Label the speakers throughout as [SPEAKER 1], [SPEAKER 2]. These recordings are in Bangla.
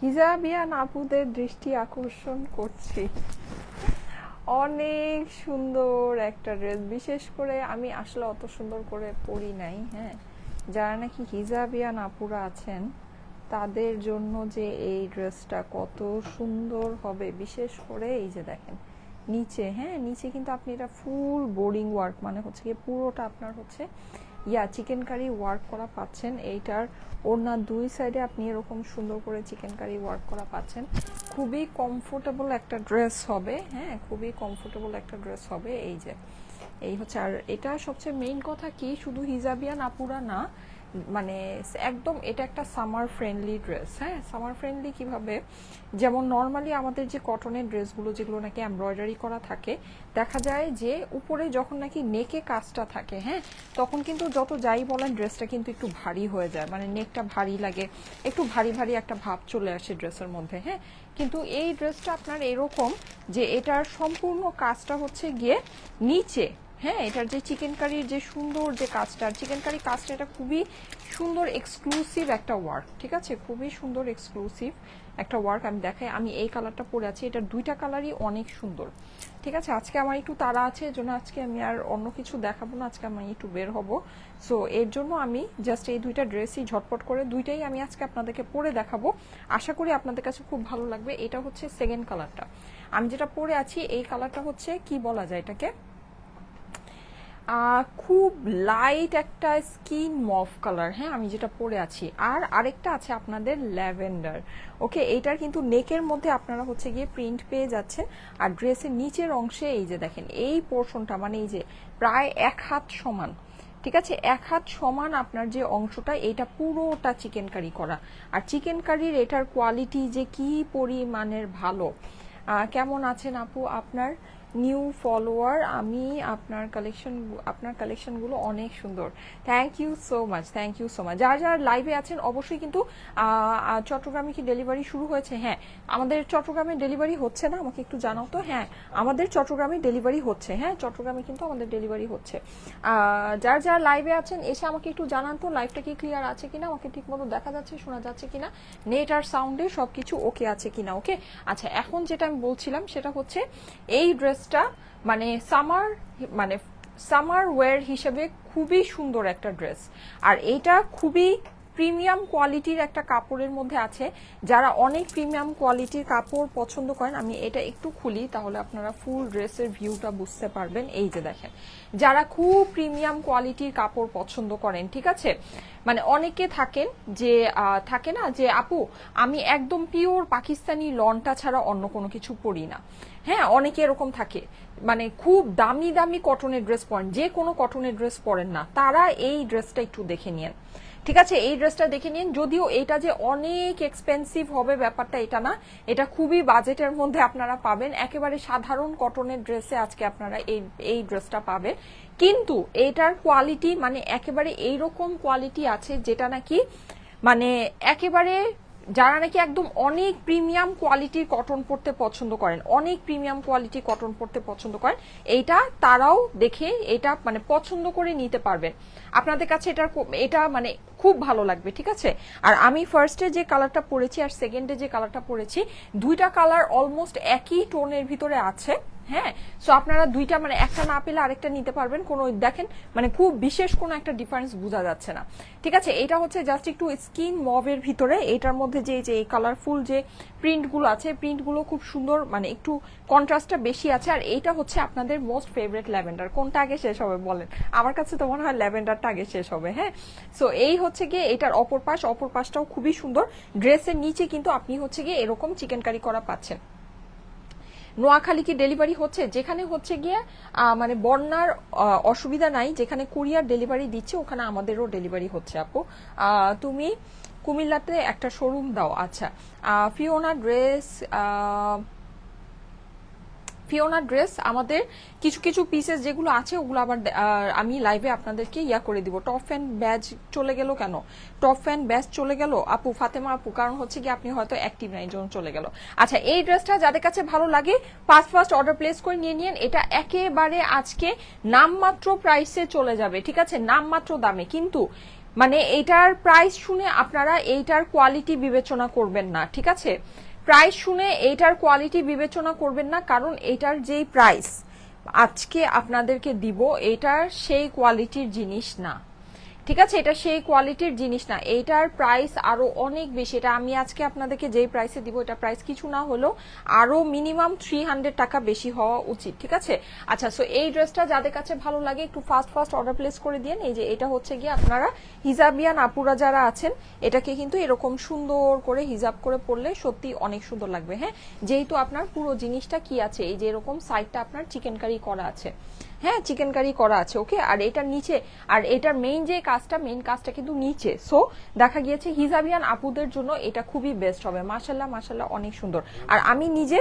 [SPEAKER 1] হিজাবিয়ান আপুদের দৃষ্টি আকর্ষণ করছি। অনেক সুন্দর একটা ড্রেস, বিশেষ করে আমি আসলে অত সুন্দর করে পরি নাই। হ্যাঁ, যারা নাকি হিজাবিয়ান আপুরা আছেন তাদের জন্য যে এই ড্রেসটা কত সুন্দর হবে, বিশেষ করে এই যে দেখেন নিচে, হ্যাঁ নিচে কিন্তু আপনি এটা ফুল বোর্ডিং ওয়ার্ক, মানে হচ্ছে কি পুরোটা আপনার হচ্ছে চিকেন কারি ওয়ার্ক করা পাচ্ছেন। এইটার ওড়নার দুই সাইডে আপনি এরকম সুন্দর করে চিকেন কারি ওয়ার্ক করা পাচ্ছেন। খুবই কমফোর্টেবল একটা ড্রেস হবে। হ্যাঁ, খুবই কমফোর্টেবল একটা ড্রেস হবে। এই যে এই হচ্ছে, আর এটা সবচেয়ে মেইন কথা কি, শুধু হিজাবিয়ান আপুরা না, মানে একদম এটা একটা সামার ফ্রেন্ডলি ড্রেস। হ্যাঁ, সামার ফ্রেন্ডলি কিভাবে, যেমন নর্মালি আমাদের যে কটনের ড্রেসগুলো যেগুলো নাকি এমব্রয়ডারি করা থাকে, দেখা যায় যে উপরে যখন নাকি নেকে কাজটা থাকে, হ্যাঁ তখন কিন্তু যত যাই বলেন ড্রেসটা কিন্তু একটু ভারী হয়ে যায়, মানে নেকটা ভারী লাগে, একটু ভারী ভারী একটা ভাব চলে আসে ড্রেসের মধ্যে। হ্যাঁ, কিন্তু এই ড্রেসটা আপনার এরকম যে এটার সম্পূর্ণ কাজটা হচ্ছে গিয়ে নিচে। হ্যাঁ, এটার যে চিকেন কারির যে সুন্দর যে কাজটা, চিকেন কারি কাজটা, এটা খুবই সুন্দর এক্সক্লুসিভ একটা ওয়ার্ক। ঠিক আছে, খুবই সুন্দর এক্সক্লুসিভ একটা ওয়ার্ক। আমি দেখাই, আমি এই কালারটা পরে আছি, এটার দুইটা কালারই অনেক সুন্দর। ঠিক আছে, আজকে আমার একটু তাড়া আছে, এর জন্য আজকে আমি আর অন্য কিছু দেখাবো না, আজকে আমি একটু বের হব। সো এর জন্য আমি জাস্ট এই দুইটা ড্রেসই ঝটপট করে দুইটাই আমি আজকে আপনাদেরকে পরে দেখাবো। আশা করি আপনাদের কাছে খুব ভালো লাগবে। এটা হচ্ছে সেকেন্ড কালারটা, আমি যেটা পরে আছি এই কালারটা হচ্ছে কি বলা যায় এটাকে, খুব লাইট একটা স্কিন মফ কালার। হ্যাঁ, আমি যেটা পরে আছি। আর আরেকটা আছে আপনাদের ল্যাভেন্ডার। ওকে, এইটার কিন্তু নেকের মধ্যে আপনারা হচ্ছে গিয়ে প্রিন্ট পেয়ে যাচ্ছেন, আর ড্রেসের নিচের অংশে এই যে দেখেন এই পোর্শনটা, মানে এই যে প্রায় 1 হাত সমান, ঠিক আছে 1 হাত সমান আপনার যে অংশটা, এটা পুরোটা চিকেন কারি করা। আর চিকেন কারির এটার কোয়ালিটি যে কি পরিমাণের ভালো। কেমন আছেন আপু? আপনার নিউ ফলোয়ার, আমি আপনার কালেকশনগুলো অনেক সুন্দর। Thank you so much, thank you so much. যারা যারা লাইভে আছেন অবশ্যই কিন্তু চট্টগ্রামে কি ডেলিভারি শুরু হয়েছে? হ্যাঁ, আমাদের চট্টগ্রামে ডেলিভারি হচ্ছে না, আমাকে একটু জানাও তো। হ্যাঁ, আমাদের চট্টগ্রামে ডেলিভারি হচ্ছে। হ্যাঁ, চট্টগ্রামে কিন্তু আমাদের ডেলিভারি হচ্ছে। যারা যারা লাইভে আছেন এসে আমাকে একটু জানান তো লাইভটা কি ক্লিয়ার আছে কিনা, আমাকে ঠিক মতো দেখা যাচ্ছে, শোনা যাচ্ছে কিনা, নেট আর সাউন্ডে সবকিছু ওকে আছে কিনা। ওকে, আচ্ছা এখন যেটা আমি বলছিলাম সেটা হচ্ছে এই ড্রেসটা মানে সামার ওয়্যার হিসেবে খুবই সুন্দর একটা ড্রেস। আর এইটা খুবই প্রিমিয়াম কোয়ালিটির একটা কাপড়ের মধ্যে আছে। যারা অনেক প্রিমিয়াম কোয়ালিটির কাপড় পছন্দ করেন, আমি এটা একটু খুলি তাহলে আপনারা ফুল ড্রেসের ভিউটা বুঝতে পারবেন। এই যে দেখেন, যারা খুব প্রিমিয়াম কোয়ালিটির কাপড় পছন্দ করেন, ঠিক আছে, মানে অনেকে থাকেন যে থাকে না যে আপু আমি একদম পিওর পাকিস্তানি লনটা ছাড়া অন্য কোনো কিছু পরি না। হ্যাঁ, অনেকে এরকম থাকে, মানে খুব দামি দামি কটনের ড্রেস পরেন, যে কোনো কটনের ড্রেস পরেন না, তারা এই ড্রেসটা একটু দেখে নিন। ঠিক আছে, এই ড্রেসটা দেখে নিন। যদিও এটা যে অনেক এক্সপেন্সিভ হবে ব্যাপারটা এটা না, এটা খুবই বাজেটের মধ্যে আপনারা পাবেন। একেবারে সাধারণ কটনের ড্রেসে আজকে আপনারা এই ড্রেসটা পাবেন, কিন্তু এটার কোয়ালিটি মানে একেবারে এইরকম কোয়ালিটি আছে যেটা নাকি মানে একেবারে যারা নাকি একদম অনেক প্রিমিয়াম কোয়ালিটির কটন পরতে পছন্দ করেন, অনেক প্রিমিয়াম কোয়ালিটির কটন পরতে পছন্দ করেন, এইটা তারাও দেখে এটা মানে পছন্দ করে নিতে পারবেন। আপনাদের কাছে এটা মানে খুব ভালো লাগবে। ঠিক আছে, আর আমি ফার্স্টে যে কালারটা পরেছি আর সেকেন্ডে যে কালারটা পরেছি, দুইটা কালার অলমোস্ট একই টোনের ভিতরে আছে। হ্যাঁ, সো আপনারা দুইটা মানে একটা না পেলে আরেকটা নিতে পারবেন, কোনো দেখেন মানে খুব বিশেষ কোনো একটা ডিফারেন্স বোঝা যাচ্ছে না। ঠিক আছে, এটা হচ্ছে জাস্ট একটু স্কিন মভের ভিতরে, এটার মধ্যে যে এই কালারফুল যে প্রিন্টগুলো আছে, প্রিন্টগুলো খুব সুন্দর, মানে একটু কন্ট্রাস্টটা বেশি আছে। আর এইটা হচ্ছে আপনাদের মোস্ট ফেভারিট ল্যাভেন্ডার। কোনটা আগে শেষ হবে বলেন? আমার কাছে তো মনে হয় ল্যাভেন্ডারটা আগে শেষ হবে। হ্যাঁ, সো এই হচ্ছে গিয়ে এটার অপর পাশটাও খুবই সুন্দর। ড্রেসের নিচে কিন্তু আপনি হচ্ছে গিয়ে এরকম চিকেন কারি করা পাচ্ছেন। নোয়াখালী কি ডেলিভারি হচ্ছে? যেখানে হচ্ছে গিয়ে মানে বন্যার অসুবিধা নাই, যেখানে কুরিয়ার ডেলিভারি দিচ্ছে ওখানে আমাদেরও ডেলিভারি হচ্ছে। আপু তুমি কুমিল্লাতে একটা শোরুম দাও। আচ্ছা, ফিওনা ড্রেস আমাদের কিছু কিছু পিসেস যেগুলো আছে ওগুলো আবার আমি লাইভে আপনাদেরকে করে দিব। টপ ফ্যান ব্যাজ চলে গেল কেন? টপ ফ্যান ব্যাজ চলে গেল আপু, ফাতেমা আপু, কারণ হচ্ছে কি আপনি হয়তো অ্যাক্টিভ নাই, জন্য চলে গেল। আচ্ছা, এই ড্রেসটা যাদের কাছে ভালো লাগে ফার্স্ট অর্ডার প্লেস করে নিয়ে নিন। এটা একেবারে আজকে নামমাত্র প্রাইসে চলে যাবে। ঠিক আছে, নামমাত্র দামে, কিন্তু মানে এটার প্রাইস শুনে আপনারা এইটার কোয়ালিটি বিবেচনা করবেন না, ঠিক আছে? প্রাইস শুনে এইটার কোয়ালিটি বিবেচনা করবেন না, কারণ এটার যেই প্রাইস আজকে আপনাদেরকে দিব এটার সেই কোয়ালিটির জিনিস না, ঠিক আছে? এটা সেই কোয়ালিটির জিনিস না, এইটার প্রাইস আরো অনেক বেশি। এটা আমি আজকে আপনাদেরকে যেই প্রাইসে দিব এটা প্রাইস কিছু না হলেও আরো মিনিমাম 300 টাকা বেশি হওয়া উচিত, ঠিক আছে? আচ্ছা, সো এই ড্রেসটা যাদের কাছে ভালো লাগে একটু ফাস্ট অর্ডার প্লেস করে দিন। এই যে এটা হচ্ছে গিয়ে আপনারা হিজাবিয়ান আপুরা যারা আছেন এটাকে কিন্তু এরকম সুন্দর করে হিজাব করে পরলে সত্যি অনেক সুন্দর লাগবে। হ্যাঁ, যেহেতু আপনার পুরো জিনিসটা কি আছে, এই যে এরকম সাইডটা আপনার চিকেন কারি করা আছে, হ্যাঁ চিকেন কারি করা আছে, ওকে? আর এটার নিচে, আর এটার মেইন কাজটা কিন্তু নিচে। সো দেখা গিয়েছে হিজাবিয়ান আপুদের জন্য এটা খুবই বেস্ট হবে। মাশাল্লাহ মাশাল্লাহ, অনেক সুন্দর। আর আমি নিজে,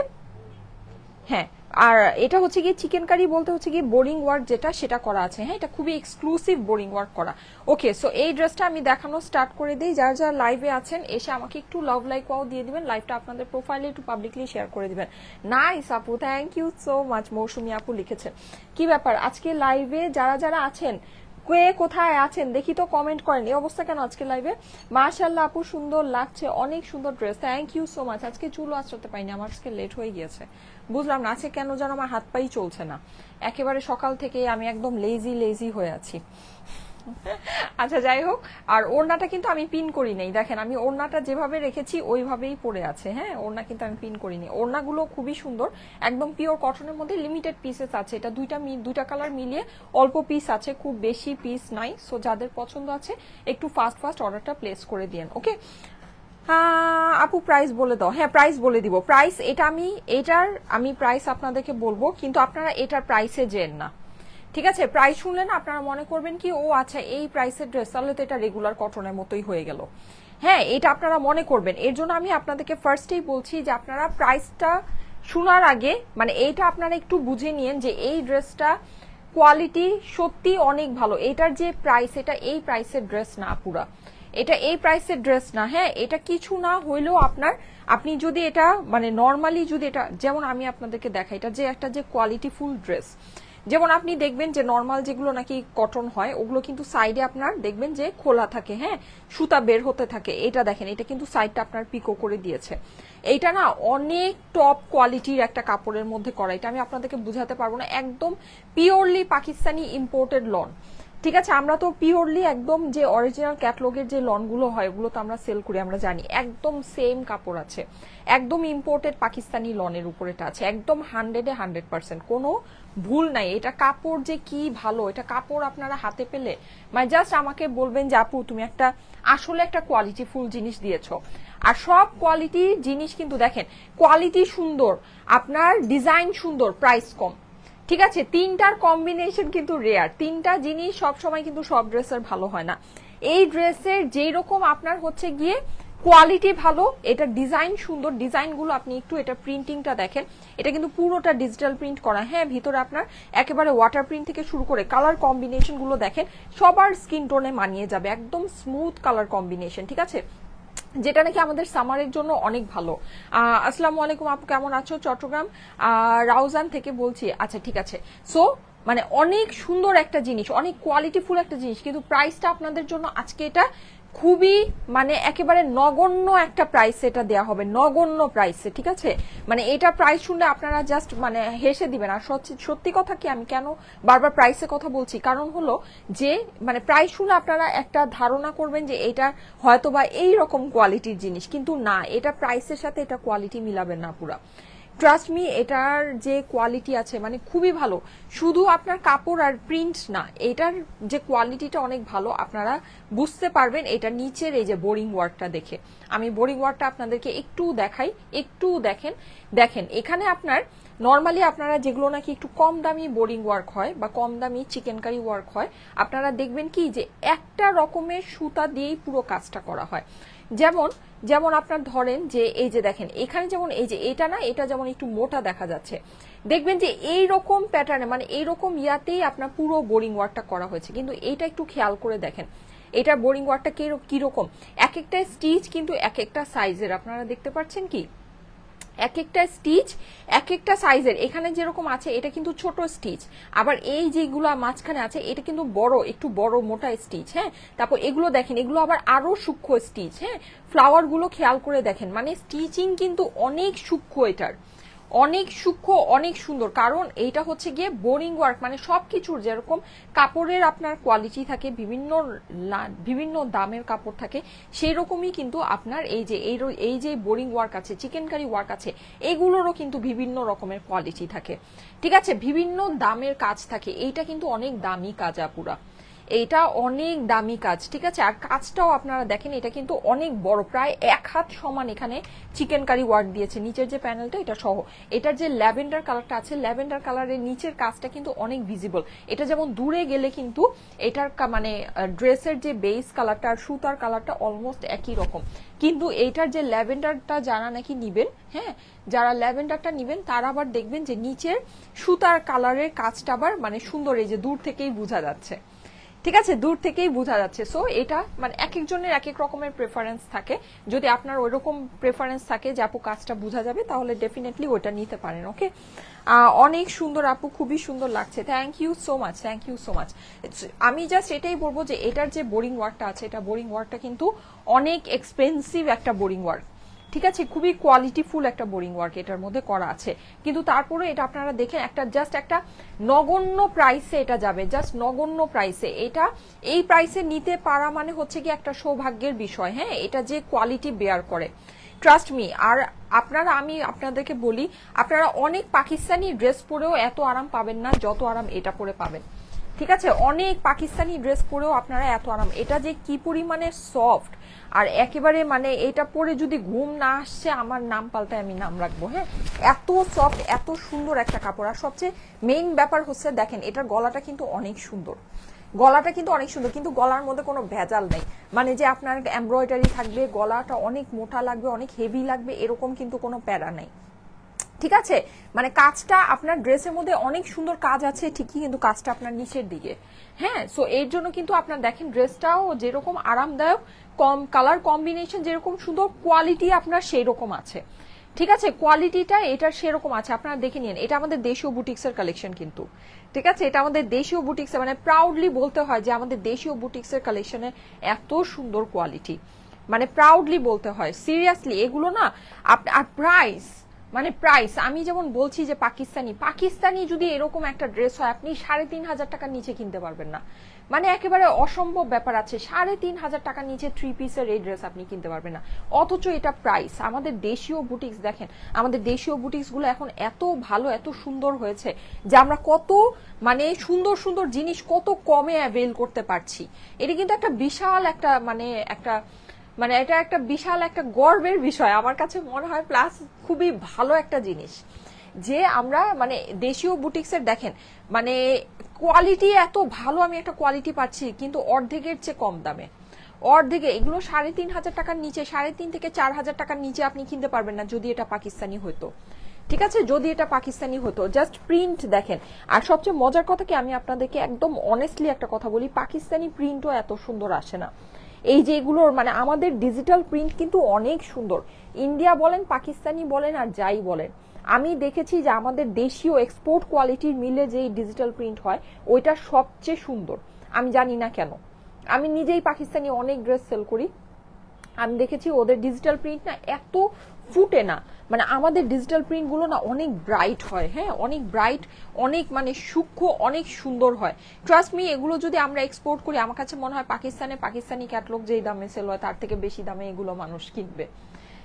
[SPEAKER 1] হ্যাঁ, আর এটা হচ্ছে কি চিকেন কারি বলতে হচ্ছে কি বোরিং ওয়ার্ক যেটা সেটা করা আছে। হ্যাঁ, এটা খুবই এক্সক্লুসিভ বোরিং ওয়ার্ক করা। ওকে, সো এই ড্রেসটা আমি দেখানো স্টার্ট করে দিই। যারা যারা লাইভে আছেন এসে আমাকে একটু লাভ লাইক ওয়াও দিয়ে দিবেন, লাইভটা আপনাদের প্রোফাইলে একটু পাবলিকলি শেয়ার করে দিবেন। নাইস আপু, থ্যাংক ইউ সো মাচ। মৌসুমী আপু লিখেছেন কি ব্যাপার আজকে লাইভে যারা যারা আছেন কে কোথায় আছেন দেখি তো, কমেন্ট করেন। এই অবস্থা কেন আজকে লাইভে? মাশাআল্লাহ আপু, সুন্দর লাগছে, অনেক সুন্দর dress, thank you so much. আজকে চুলও আঁচড়াতে পাইনি, আমার আজকে লেট হয়ে গিয়েছে, বুঝলাম না আজকে কেন যেন আমার হাত পাই চলছে না, একেবারে সকাল থেকে আমি একদম লেজি হয়ে আছি। আচ্ছা যাই হোক, আর ওড়নাটা কিন্তু আমি পিন করি নাই, দেখেন আমি ওড়নাটা যেভাবে রেখেছি ওইভাবেই পড়ে আছে। হ্যাঁ, ওড়না কিন্তু আমি পিন করিনি। ওড়নাগুলো খুবই সুন্দর, একদম পিওর কটনের মধ্যে লিমিটেড পিসেস আছে। এটা দুইটা কালার মিলিয়ে অল্প পিস আছে, খুব বেশি পিস নাই। সো যাদের পছন্দ আছে একটু ফাস্ট অর্ডারটা প্লেস করে দিন, ওকে? আপু প্রাইস বলে দাও। হ্যাঁ, প্রাইস বলে দিব। প্রাইস এটার আমি প্রাইস আপনাদেরকে বলবো, কিন্তু আপনারা এটার প্রাইসে যেন না, ঠিক আছে? প্রাইস শুনলে না আপনারা মনে করবেন কি ও আচ্ছা এই প্রাইসের ড্রেস, তাহলে তো এটা রেগুলার কটনের মতোই হয়ে গেল। হ্যাঁ, এটা আপনারা মনে করবেন। এর জন্য আমি আপনাদেরকে ফার্স্টেই বলছি যে আপনারা প্রাইসটা শোনার আগে মানে এইটা আপনারা একটু বুঝে নিন যে এই ড্রেসটা কোয়ালিটি সত্যি অনেক ভালো। এটার যে প্রাইস, এটা এই প্রাইসের ড্রেস না পুরা, এটা এই প্রাইসের ড্রেস না। হ্যাঁ, এটা কিছু না হইলেও আপনি যদি এটা মানে নর্মালি যদি এটা, যেমন আমি আপনাদেরকে দেখাই, এটা যে একটা যে কোয়ালিটি ফুল ড্রেস, যেমন আপনি দেখবেন যে নর্মাল যেগুলো নাকি কটন হয় ওগুলো কিন্তু সাইডে আপনার দেখবেন যে খোলা থাকে, হ্যাঁ সুতা বের হতে থাকে। এটা দেখেন, এটা কিন্তু সাইডটা আপনার পিকো করে দিয়েছে। এইটা না অনেক টপ কোয়ালিটির একটা কাপড়ের মধ্যে করা, এটা আমি আপনাদেরকে বুঝাতে পারবো না। একদম পিওরলি পাকিস্তানি ইম্পোর্টেড লন, ঠিক আছে? আমরা তো পিওরলি একদম যে অরিজিনাল ক্যাটলগের যে লনগুলো হয় ওগুলো তো আমরা সেল করি, আমরা জানি একদম সেম কাপড় আছে, একদম ইম্পোর্টেড পাকিস্তানি লনের উপরে এটা আছে, একদম 100% কোনো ভুল নাই। এটা কাপড় যে কি ভালো, এটা কাপড় আপনারা হাতে পেলে মানে জাস্ট আমাকে বলবেন যে আপু তুমি আসলে একটা কোয়ালিটি ফুল জিনিস দিয়েছো। আর সব কোয়ালিটি জিনিস কিন্তু দেখেন কোয়ালিটি সুন্দর, আপনার ডিজাইন সুন্দর, প্রাইস কম, ঠিক আছে? তিনটার কম্বিনেশন কিন্তু রেয়ার, তিনটা জিনিস সব সময় কিন্তু সব ড্রেসের ভালো হয় না। এই ড্রেসের যেই রকম আপনার হচ্ছে গিয়ে কোয়ালিটি ভালো, এটা ডিজাইন সুন্দর, ডিজাইনগুলো আপনি একটু এটা প্রিন্টিংটা দেখেন, এটা কিন্তু পুরোটা ডিজিটাল প্রিন্ট করা। হ্যাঁ, ভিতরে আপনার একেবারে ওয়াটার প্রিন্ট থেকে শুরু করে কালার কম্বিনেশন গুলো দেখেন সবার স্কিন টোনে মানিয়ে যাবে, একদম স্মুথ কালার কম্বিনেশন, ঠিক আছে? যেটা নাকি আমাদের সামারের জন্য অনেক ভালো। আসসালামু আলাইকুম আপু, কেমন আছো? চট্টগ্রাম রাউজান থেকে বলছি। আচ্ছা ঠিক আছে। সো মানে অনেক সুন্দর একটা জিনিস, অনেক কোয়ালিটিফুল একটা জিনিস, কিন্তু প্রাইসটা আপনাদের জন্য আজকে এটা খুবই মানে একেবারে নগণ্য একটা প্রাইস এটা দেয়া হবে, নগণ্য প্রাইসে, ঠিক আছে? মানে এটা প্রাইস শুনলে আপনারা জাস্ট মানে হেসে দিবেন। আর সত্যি কথা কি, আমি কেন বারবার প্রাইসের কথা বলছি, কারণ হলো যে মানে প্রাইস শুনলে আপনারা একটা ধারণা করবেন যে এটা হয়তোবা এইরকম কোয়ালিটির জিনিস, কিন্তু না, এটা প্রাইসের সাথে এটা কোয়ালিটি মিলাবেন না পুরা। ট্রাস্ট মি, এটার যে কোয়ালিটি আছে মানে খুবই ভালো, শুধু আপনার কাপড় আর প্রিন্ট না, এটার যে কোয়ালিটিটা অনেক ভালো। আপনারা বুঝতে পারবেন এটা নিচের এই যে বোরিং ওয়ার্কটা দেখে। আমি বোরিং ওয়ার্কটা আপনাদেরকে একটু দেখাই, একটু দেখেন এখানে আপনার নর্মালি আপনারা যেগুলো নাকি একটু কম দামি বোরিং ওয়ার্ক হয় বা কম দামি চিকেনকারি ওয়ার্ক হয়, আপনারা দেখবেন কি যে একটা রকমের সুতা দিয়েই পুরো কাজটা করা হয়। যেমন আপনার ধরেন যে এই যে দেখেন এখানে যেমন এই যে এটা না, এটা যেমন একটু মোটা দেখা যাচ্ছে, দেখবেন যে এই রকম প্যাটার্নে মানে এইরকম ইয়াতেই আপনার পুরো বোরিং ওয়ার্কটা করা হয়েছে। কিন্তু এটা একটু খেয়াল করে দেখেন, এটা বোরিং ওয়ার্কটা কিরকম, এক একটা স্টিচ কিন্তু এক একটা সাইজের, আপনারা দেখতে পাচ্ছেন কি এক একটা স্টিচ এক একটা সাইজের, এখানে যেরকম আছে এটা কিন্তু ছোট স্টিচ, আবার এই যেগুলো মাঝখানে আছে এটা কিন্তু বড়, একটু বড় মোটা স্টিচ। হ্যাঁ, তারপর এগুলো দেখেন, এগুলো আবার আরো সূক্ষ্ম স্টিচ। হ্যাঁ, ফ্লাওয়ার গুলো খেয়াল করে দেখেন, মানে স্টিচিং কিন্তু অনেক সূক্ষ্ম, এটার অনেক সূক্ষ্ম, অনেক সুন্দর। কারণ এইটা হচ্ছে গিয়ে বোরিং ওয়ার্ক, মানে সবকিছুর যেরকম কাপড়ের আপনার কোয়ালিটি থাকে, বিভিন্ন দামের কাপড় থাকে, সেই রকমই কিন্তু আপনার এই যে বোরিং ওয়ার্ক আছে, চিকেনকারি ওয়ার্ক আছে, এগুলোরও কিন্তু বিভিন্ন রকমের কোয়ালিটি থাকে। ঠিক আছে, বিভিন্ন দামের কাজ থাকে। এইটা কিন্তু অনেক দামি কাজ আপুরা, এইটা অনেক দামি কাজ। ঠিক আছে, আর কাজটাও আপনারা দেখেন, এটা কিন্তু অনেক বড়, প্রায় 1 হাত সমান এখানে চিকেন কারি ওয়ার্ক দিয়েছে নিচের যে প্যানেলটা এটা সহ। এটার যে ল্যাভেন্ডার কালারটা আছে, ল্যাভেন্ডার কালারের নিচের কাজটা কিন্তু অনেক ভিজিবল। এটা যেমন দূরে গেলে কিন্তু এটার মানে ড্রেসের যে বেস কালারটা আর সুতার কালারটা অলমোস্ট একই রকম, কিন্তু এইটার যে ল্যাভেন্ডারটা যারা নাকি নিবেন, হ্যাঁ, যারা ল্যাভেন্ডারটা নিবেন তারা আবার দেখবেন যে নিচের সুতার কালারের কাজটা আবার মানে সুন্দর, এই যে দূর থেকেই বোঝা যাচ্ছে। ঠিক আছে, দূর থেকেই বোঝা যাচ্ছে। সো এটা মানে এক একজনের এক এক রকমের প্রেফারেন্স থাকে। যদি আপনার ওইরকম প্রেফারেন্স থাকে যে আপু কাজটা বোঝা যাবে, তাহলে ডেফিনেটলি ওটা নিতে পারেন। ওকে, অনেক সুন্দর আপু, খুবই সুন্দর লাগছে। Thank you so much, thank you so much. আমি জাস্ট এটাই বলবো যে এটার যে বোরিং ওয়ার্কটা আছে, এটা বোরিং ওয়ার্কটা কিন্তু অনেক এক্সপেন্সিভ একটা বোরিং ওয়ার্ক। ঠিক আছে, খুবই কোয়ালিটিফুল একটা বোরিং ওয়ার্ক এটার মধ্যে করা আছে, কিন্তু তারপরে এটা আপনারা দেখেন একটা জাস্ট একটা নগণ্য প্রাইসে এটা যাবে, জাস্ট নগণ্য প্রাইসে। এটা এই প্রাইসে নিতে পারা মানে হচ্ছে কি একটা সৌভাগ্যের বিষয়। হ্যাঁ, এটা যে কোয়ালিটি বেয়ার করে, ট্রাস্ট মি। আর আপনারা, আমি আপনাদেরকে বলি, আপনারা অনেক পাকিস্তানি ড্রেস পরেও এত আরাম পাবেন না যত আরাম এটা পরে পাবেন। ঠিক আছে, অনেক পাকিস্তানি ড্রেস পরেও আপনারা এত আরাম, এটা যে কি পরিমাণে সফট, আর একেবারে মানে এটা পরে যদি ঘুম না আসছে আমার নাম পাল্টায় আমি নাম রাখবো। হ্যাঁ, এত সফট, এত সুন্দর একটা কাপড়। আর সবচেয়ে মেইন ব্যাপার হচ্ছে দেখেন এটার গলাটা কিন্তু অনেক সুন্দর, গলাটা কিন্তু অনেক সুন্দর, কিন্তু গলার মধ্যে কোনো ভেজাল নেই, মানে যে আপনার এমব্রয়ডারি থাকবে, গলাটা অনেক মোটা লাগবে, অনেক হেভি লাগবে, এরকম কিন্তু কোনো প্যারা নেই। ঠিক আছে, মানে কাজটা আপনার ড্রেসের মধ্যে অনেক সুন্দর কাজ আছে ঠিকই, কিন্তু কাজটা আপনার নিচের দিকে। হ্যাঁ, সো এর জন্য কিন্তু আপনার দেখেন ড্রেসটাও যেরকম আরামদায়ক, কম কালার কম্বিনেশন যেরকম সুন্দর, কোয়ালিটি আপনার সেই রকম আছে। ঠিক আছে, কোয়ালিটিটা এটার সেরকম আছে, আপনারা দেখে নিন। এটা আমাদের দেশীয় বুটিক্সের কালেকশন কিন্তু। ঠিক আছে, এটা আমাদের দেশীয় বুটিক্সের, মানে প্রাউডলি বলতে হয় যে আমাদের দেশীয় বুটিক্সের কালেকশনে এত সুন্দর কোয়ালিটি, মানে প্রাউডলি বলতে হয় সিরিয়াসলি। এগুলো না আর প্রাইস, মানে প্রাইস আমি যেমন বলছি যে পাকিস্তানি যদি এরকম একটা ড্রেস হয় আপনি 3,500 টাকার নিচে কিনতে পারবেন না, মানে একেবারে অসম্ভব ব্যাপার আছে। 3,500 টাকার নিচে 3 পিসের এই ড্রেস আপনি কিনতে পারবেন না, অথচ এটা প্রাইস। আমাদের দেশীয় বুটিক্স দেখেন, আমাদের দেশীয় বুটিক্স গুলো এখন এত ভালো, এত সুন্দর হয়েছে যে আমরা কত মানে সুন্দর সুন্দর জিনিস কত কমে অ্যাভেল করতে পারছি। এটা কিন্তু একটা বিশাল একটা মানে এটা একটা বিশাল একটা গর্বের বিষয় আমার কাছে মনে হয়, প্লাস খুবই ভালো একটা জিনিস যে আমরা মানে দেশীয় বুটিক্সের দেখেন মানে কোয়ালিটি এত ভালো, আমি একটা কোয়ালিটি পাচ্ছি কিন্তু অর্ধেকের চেয়ে কম দামে, অর্ধেকে। এগুলো 3,500 টাকার নিচে, 3,500 থেকে 4,000 টাকার নিচে আপনি কিনতে পারবেন না যদি এটা পাকিস্তানি হতো। ঠিক আছে, যদি এটা পাকিস্তানি হতো। জাস্ট প্রিন্ট দেখেন। আর সবচেয়ে মজার কথা কি, আমি আপনাদেরকে একদম অনেস্টলি একটা কথা বলি, পাকিস্তানি প্রিন্টও এত সুন্দর আসে না। এই যে এগুলোর মানে আমাদের ডিজিটাল প্রিন্ট কিন্তু অনেক সুন্দর, ইন্ডিয়া বলেন, পাকিস্তানি বলেন, আর যাই বলেন। আমি দেখেছি যে আমাদের দেশীয় এক্সপোর্ট কোয়ালিটির মিলে যে ডিজিটাল প্রিন্ট হয় ওইটা সবচেয়ে সুন্দর। আমি জানি না কেন, আমি নিজেই পাকিস্তানি অনেক ড্রেস সেল করি, আমি দেখেছি ওদের ডিজিটাল প্রিন্ট না এত ফুটে না, মানে আমাদের ডিজিটাল প্রিন্ট গুলো না অনেক ব্রাইট হয়। হ্যাঁ, অনেক ব্রাইট, অনেক মানে সূক্ষ্ম, অনেক সুন্দর হয়। ট্রাস্ট মি, এগুলো যদি আমরা এক্সপোর্ট করি আমার কাছে মনে হয় পাকিস্তানি ক্যাটলগ যেই দামে সেল হয় তার থেকে বেশি দামে এগুলো মানুষ কিনবে।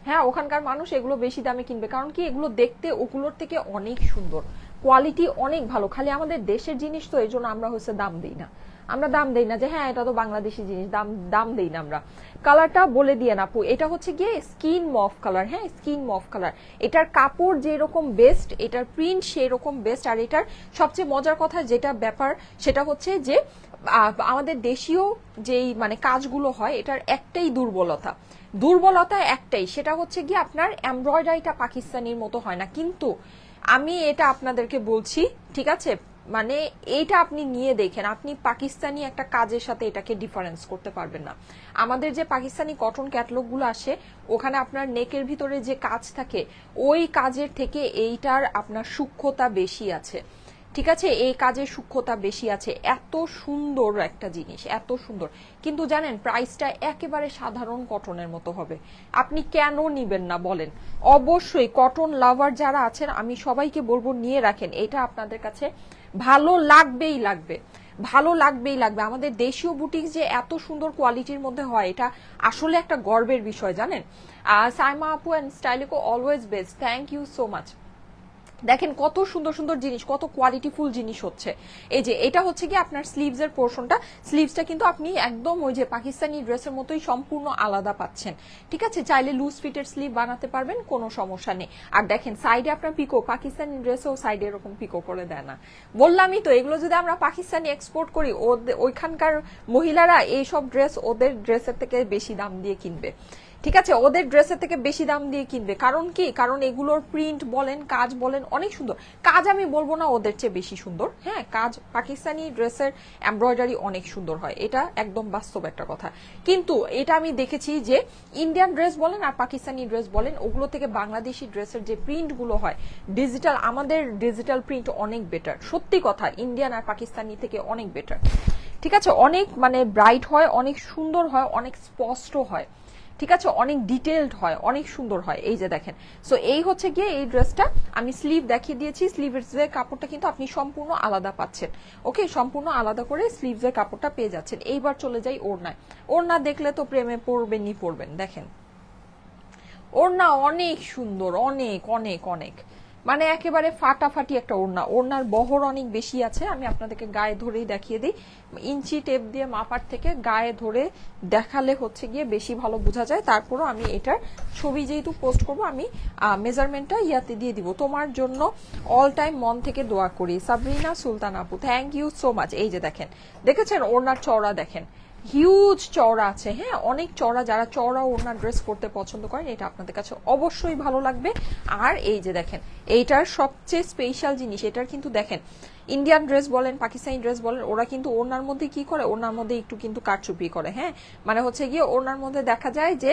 [SPEAKER 1] হ্যাঁ, ওখানকার মানুষ এগুলো বেশি দামে কিনবে, কারণ কি এগুলো দেখতে ওগুলোর থেকে অনেক সুন্দর, কোয়ালিটি অনেক ভালো। খালি আমাদের দেশের জিনিস তো, এই জন্য আমরা হচ্ছে দাম দিই না, আমরা দাম দেই না যে হ্যাঁ এটা তো বাংলাদেশি জিনিস, দাম দেই না আমরা। কালারটা বলে দিয়ে না আপু, এটা হচ্ছে গিয়ে স্কিন মফ কালার। হ্যাঁ, স্কিন মফ কালার। এটার কাপড় যেরকম বেস্ট, এটার প্রিন্ট সেই রকম বেস্ট। আর এটার সবচেয়ে মজার কথা যেটা ব্যাপার সেটা হচ্ছে যে আমাদের দেশীয় যেই মানে কাজগুলো হয় এটার একটাই দুর্বলতা একটাই, সেটা হচ্ছে গিয়ে আপনার এমব্রয়ডারিটা পাকিস্তানির মতো হয় না। কিন্তু আমি এটা আপনাদেরকে বলছি, ঠিক আছে, মানে এইটা আপনি নিয়ে দেখেন, আপনি পাকিস্তানি একটা কাজের সাথে এটাকে ডিফারেন্স করতে পারবেন না। আমাদের যে পাকিস্তানি কটন ক্যাটালগ গুলো আসে ওখানে আপনার নেকের ভিতরে যে কাজ থাকে ওই কাজের থেকে এইটার আপনার সূক্ষ্মতা বেশি আছে, ঠিক আছে, এই কাজের সূক্ষ্মতা বেশি আছে। এত সুন্দর একটা জিনিস, এত সুন্দর, কিন্তু জানেন প্রাইসটা একেবারে সাধারণ কটনের মতো হবে। আপনি কেন নিবেন না বলেন? অবশ্যই কটন লাভার যারা আছেন আমি সবাইকে বলবো নিয়ে রাখেন, এটা আপনাদের কাছে ভালো লাগবেই লাগবে, ভালো লাগবেই লাগবে। আমাদের দেশীয় বুটিক যে এত সুন্দর কোয়ালিটির মধ্যে হয় এটা আসলে একটা গর্বের বিষয়, জানেন। সাইমা আপু and Stylico always best, thank you so much. দেখেন কত সুন্দর সুন্দর জিনিস, কত কোয়ালিটিফুল জিনিস হচ্ছে। এই যে এটা হচ্ছে কি আপনার স্লিভস এর পোর্শনটা, স্লিভসটা কিন্তু আপনি একদম ওই যে পাকিস্তানি ড্রেসের মতোই সম্পূর্ণ আলাদা পাচ্ছেন, ঠিক আছে। চাইলে লুজ ফিটের স্লিভ বানাতে পারবেন, কোনো সমস্যা নেই। আর দেখেন সাইডে আপনার পিকো, পাকিস্তানি ড্রেসেও সাইডে এরকম পিকো করে দেয় না। বললামই তো, এগুলো যদি আমরা পাকিস্তানি এক্সপোর্ট করি ওইখানকার মহিলারা এইসব ড্রেস ওদের ড্রেসের থেকে বেশি দাম দিয়ে কিনবে, ঠিক আছে, ওদের ড্রেসের থেকে বেশি দাম দিয়ে কিনবে। কারণ কি? কারণ এগুলোর প্রিন্ট বলেন, কাজ বলেন, অনেক সুন্দর। কাজ আমি বলবো না ওদের চেয়ে বেশি সুন্দর, হ্যাঁ, কাজ পাকিস্তানি ড্রেসের এমব্রয়ডারি অনেক সুন্দর হয়, এটা একদম বাস্তব একটা কথা। কিন্তু এটা আমি দেখেছি যে ইন্ডিয়ান ড্রেস বলেন আর পাকিস্তানি ড্রেস বলেন, ওগুলো থেকে বাংলাদেশি ড্রেসের যে প্রিন্ট গুলো হয় ডিজিটাল, আমাদের ডিজিটাল প্রিন্ট অনেক বেটার, সত্যি কথা, ইন্ডিয়ান আর পাকিস্তানি থেকে অনেক বেটার, ঠিক আছে, অনেক মানে ব্রাইট হয়, অনেক সুন্দর হয়, অনেক স্পষ্ট হয়, ঠিক আছে, অনেক ডিটেইলড হয়, অনেক সুন্দর হয়। এই যে দেখেন, সো এই হচ্ছে গিয়ে এই ড্রেসটা আমি স্লিভ দেখিয়ে দিয়েছি, স্লিভের কাপড়টা কিন্তু আপনি সম্পূর্ণ আলাদা পাচ্ছেন, ওকে, সম্পূর্ণ আলাদা করে স্লিভের কাপড়টা পেয়ে যাচ্ছেন। এইবার চলে যাই ওড়নায়। ওড়না দেখলে তো প্রেমে পড়বেনই পড়বেন। দেখেন ওড়না অনেক সুন্দর, অনেক অনেক অনেক, মানে একেবারে ফাটাফাটি একটা ওড়না। ওড়নার বহর অনেক বেশি আছে, আমি আপনাদেরকে গায়ে ধরেই দেখিয়ে দিই, ইঞ্চি টেপ দিয়ে মাপার থেকে গায়ে ধরে দেখালে হচ্ছে গিয়ে বেশি ভালো বোঝা যায়। তারপরও আমি এটার ছবি যেহেতু পোস্ট করব আমি মেজারমেন্টটা ইয়াতে দিয়ে দিব। তোমার জন্য অল টাইম মন থেকে দোয়া করি, সাবরিনা সুলতান আপু, থ্যাংক ইউ সো মাচ। এই যে দেখেন, দেখেছেন ওড়নার চওড়া, দেখেন হিউজ চওড়া আছে, হ্যাঁ, অনেক চওড়া। যারা চওড়া ওড়না ড্রেস করতে পছন্দ করেন এটা আপনাদের কাছে অবশ্যই ভালো লাগবে। আর এই যে দেখেন, এইটার সবচেয়ে স্পেশাল জিনিস, এটার কিন্তু দেখেন ইন্ডিয়ান ড্রেস বলেন, পাকিস্তানি ড্রেস বলেন, ওরা কিন্তু ওড়নার মধ্যে কি করে, ওড়নার মধ্যে একটু কিন্তু কারচুপি করে, হ্যাঁ, মানে হচ্ছে গিয়ে ওড়নার মধ্যে দেখা যায় যে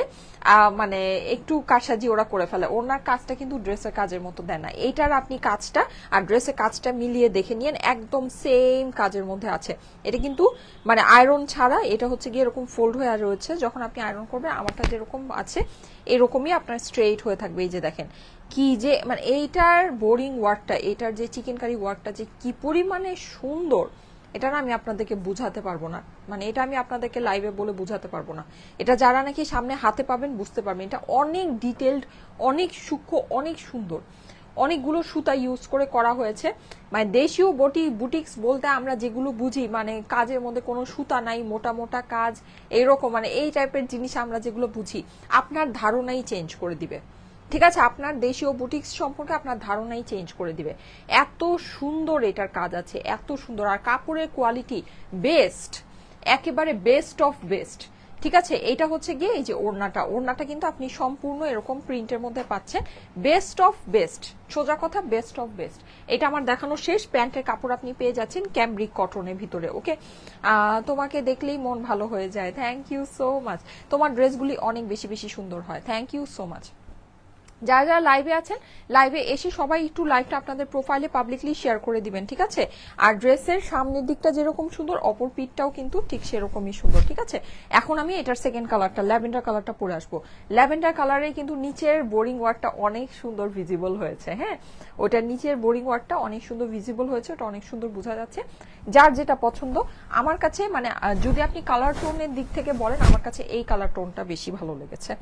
[SPEAKER 1] মানে একটু কারসাজি ওরা করে ফেলে। ওড়নার কাজটা কিন্তু ড্রেসের কাজের মতো দেয় না। এইটার আপনি কাজটা আর ড্রেসের কাজটা মিলিয়ে দেখে নিয়েন, একদম সেম কাজের মধ্যে আছে। এটা কিন্তু মানে আয়রন ছাড়া, এটা হচ্ছে গিয়ে এরকম ফোল্ড হয়ে রয়েছে, যখন আপনি আয়রন করবেন আমারটা যেরকম আছে এরকমই আপনার স্ট্রেইট হয়ে থাকবে। এই যে দেখেন কি যে মানে এইটার বোরিং ওয়ার্কটা, এইটার যে চিকেন কারি ওয়ার্কটা যে কি পরিমাণে সুন্দর, এটা না আমি আপনাদেরকে বুঝাতে পারবো না, মানে এটা আমি আপনাদেরকে লাইভে বলে বুঝাতে পারবো না। এটা যারা নাকি সামনে হাতে পাবেন বুঝতে পারবেন, এটা অনেক ডিটেলড, অনেক সূক্ষ্ম, অনেক সুন্দর। অনেকগুলো সুতা ইউজ করে করা হয়েছে, মানে দেশীয় বুটিক্স বলতে আমরা যেগুলো বুঝি মানে কাজের মধ্যে কোনো সুতা নাই, মোটা মোটা কাজ, এইরকম মানে এই টাইপের জিনিস আমরা যেগুলো বুঝি, আপনার ধারণাই চেঞ্জ করে দিবে, ঠিক আছে, আপনার দেশীয় বুটিক্স সম্পর্কে আপনার ধারণাই চেঞ্জ করে দিবে। এত সুন্দর এটার কাজ আছে, এত সুন্দর, আর কাপড়ের কোয়ালিটি বেস্ট, একেবারে বেস্ট অফ বেস্ট, ঠিক আছে। এটা হচ্ছে গিয়ে এই যে ওড়নাটা, ওড়নাটা কিন্তু আপনি সম্পূর্ণ এরকম প্রিন্টের মধ্যে পাচ্ছেন, বেস্ট অফ বেস্ট, সোজা কথা বেস্ট অফ বেস্ট। এটা আমার দেখানো শেষ। প্যান্টের কাপড় আপনি পেয়ে যাচ্ছেন ক্যামব্রিক কটনের ভিতরে, ওকে। তোমাকে দেখলেই মন ভালো হয়ে যায়, থ্যাংক ইউ সো মাচ। তোমার ড্রেসগুলি অনেক বেশি বেশি সুন্দর হয়, থ্যাংক ইউ সো মাচ। যারা যারা লাইভে আছেন, লাইভে এসে সবাই একটু লাইভটা আপনাদের প্রোফাইলে পাবলিকলি শেয়ার করে দিবেন, ঠিক আছে। আর ড্রেসের সামনের দিকটা যেরকম সুন্দর, অপর পিঠটাও কিন্তু ঠিক সেরকমই সুন্দর, ঠিক আছে। এখন আমি এটার সেকেন্ড কালারটা, ল্যাভেন্ডার কালারটা পরে আসবো। ল্যাভেন্ডার কালারে কিন্তু নিচের বোরিং ওয়ার্কটা অনেক সুন্দর ভিজিবল হয়েছে, হ্যাঁ, ওটার নিচের বোরিং ওয়ার্কটা অনেক সুন্দর ভিজিবল হয়েছে, ওটা অনেক সুন্দর বোঝা যাচ্ছে। যার যেটা পছন্দ, আমার কাছে মানে যদি আপনি কালার টোনের দিক থেকে বলেন, আমার কাছে এই কালার টোনটা বেশি ভালো লেগেছে,